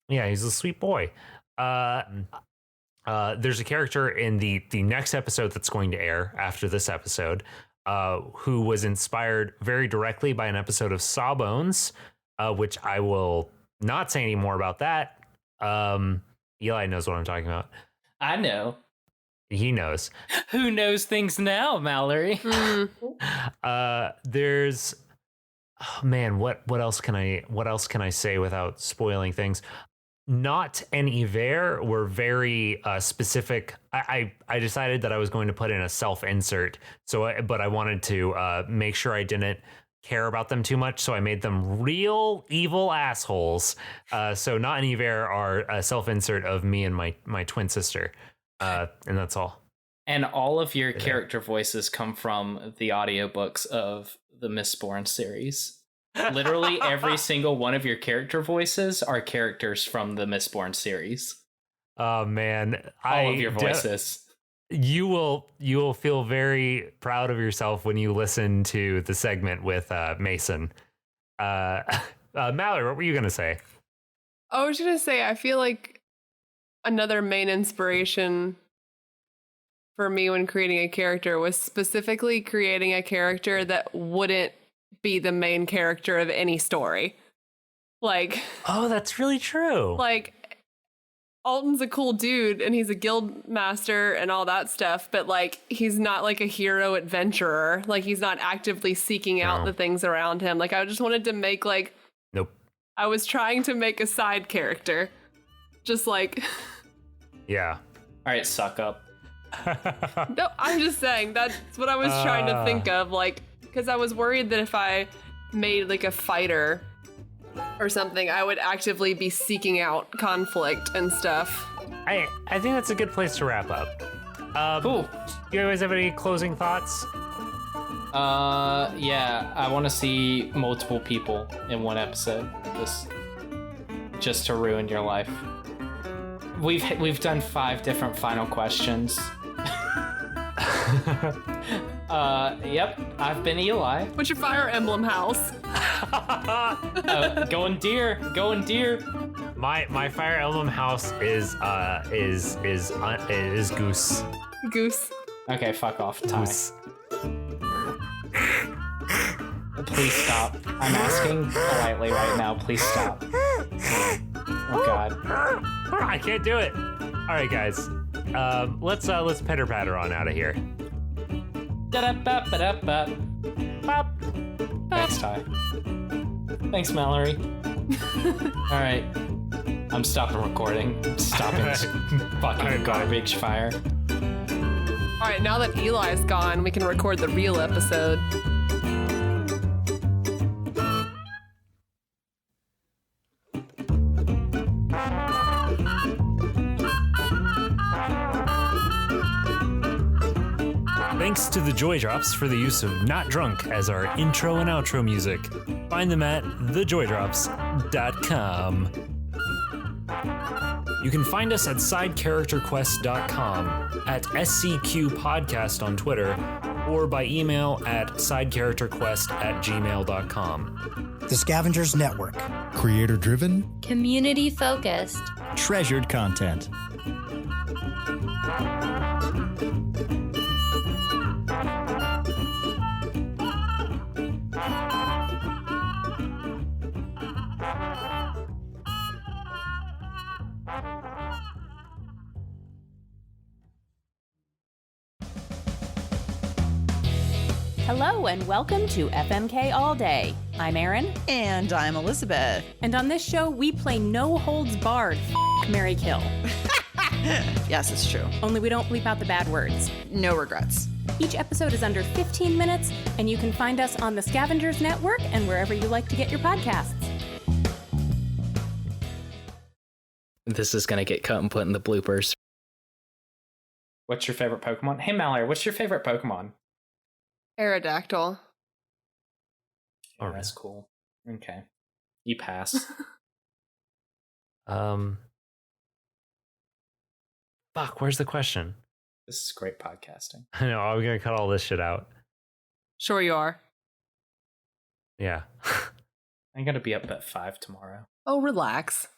Yeah, he's a sweet boy. There's a character in the next episode that's going to air after this episode who was inspired very directly by an episode of Sawbones, which I will not say any more about that. Eli knows what I'm talking about. I know. He knows. Who knows things now, Mallory? There's, oh man, what else can I say without spoiling things? Not and Iver were very specific. I decided that I was going to put in a self-insert, but I wanted to make sure I didn't care about them too much, so I made them real evil assholes. So Not and Iver are a self-insert of me and my twin sister, and that's all. And all of your character voices come from the audiobooks of the Mistborn series. Literally every single one of your character voices are characters from the Mistborn series. Oh man, all of your voices. You will feel very proud of yourself when you listen to the segment with Mason. Mallory, what were you gonna say? I was gonna say, I feel like another main inspiration for me when creating a character was specifically creating a character that wouldn't be the main character of any story. Like, oh, that's really true. Like, Alton's a cool dude and he's a guild master and all that stuff, but like, he's not like a hero adventurer. Like, he's not actively seeking out the things around him. Like, I just wanted to make like, nope. I was trying to make a side character. Just like, yeah. All right, suck up. No, I'm just saying that's what I was trying to think of. Like, because I was worried that if I made like a fighter or something, I would actively be seeking out conflict and stuff. I think that's a good place to wrap up. Cool. Do you guys have any closing thoughts? Yeah, I want to see multiple people in one episode, just to ruin your life. We've done 5 different final questions. Yep, I've been Eli. What's your Fire Emblem house? Going deer. My Fire Emblem house is Goose. Goose. Okay, fuck off, Ty. Goose. Please stop. I'm asking politely right now. Please stop. Oh God. I can't do it. All right, guys. Let's pitter patter on out of here. Thanks, Ty. Thanks, Mallory. All right. I'm stopping recording. Stopping this fucking garbage fire. All right, now that Eli's gone, we can record the real episode. Thanks to the Joy Drops for the use of Not Drunk as our intro and outro music. Find them at thejordrops.com. You can find us at sidecharacterquest.com, at SCQ Podcast on Twitter, or by email at sidecharacterquest@gmail.com. The Scavengers Network. Creator-driven. Community-focused. Treasured content. Hello and welcome to FMK All Day. I'm Erin. And I'm Elizabeth. And on this show, we play no holds barred Marry Kill. Yes, it's true. Only we don't bleep out the bad words. No regrets. Each episode is under 15 minutes, and you can find us on the Scavengers Network and wherever you like to get your podcasts. This is going to get cut and put in the bloopers. What's your favorite Pokemon? Hey, Mallory, what's your favorite Pokemon? Aerodactyl. Oh, that's cool. Okay. You pass. Fuck, where's the question? This is great podcasting. I know, I'm gonna cut all this shit out. Sure you are. Yeah. I'm gonna be up at 5 tomorrow. Oh, relax.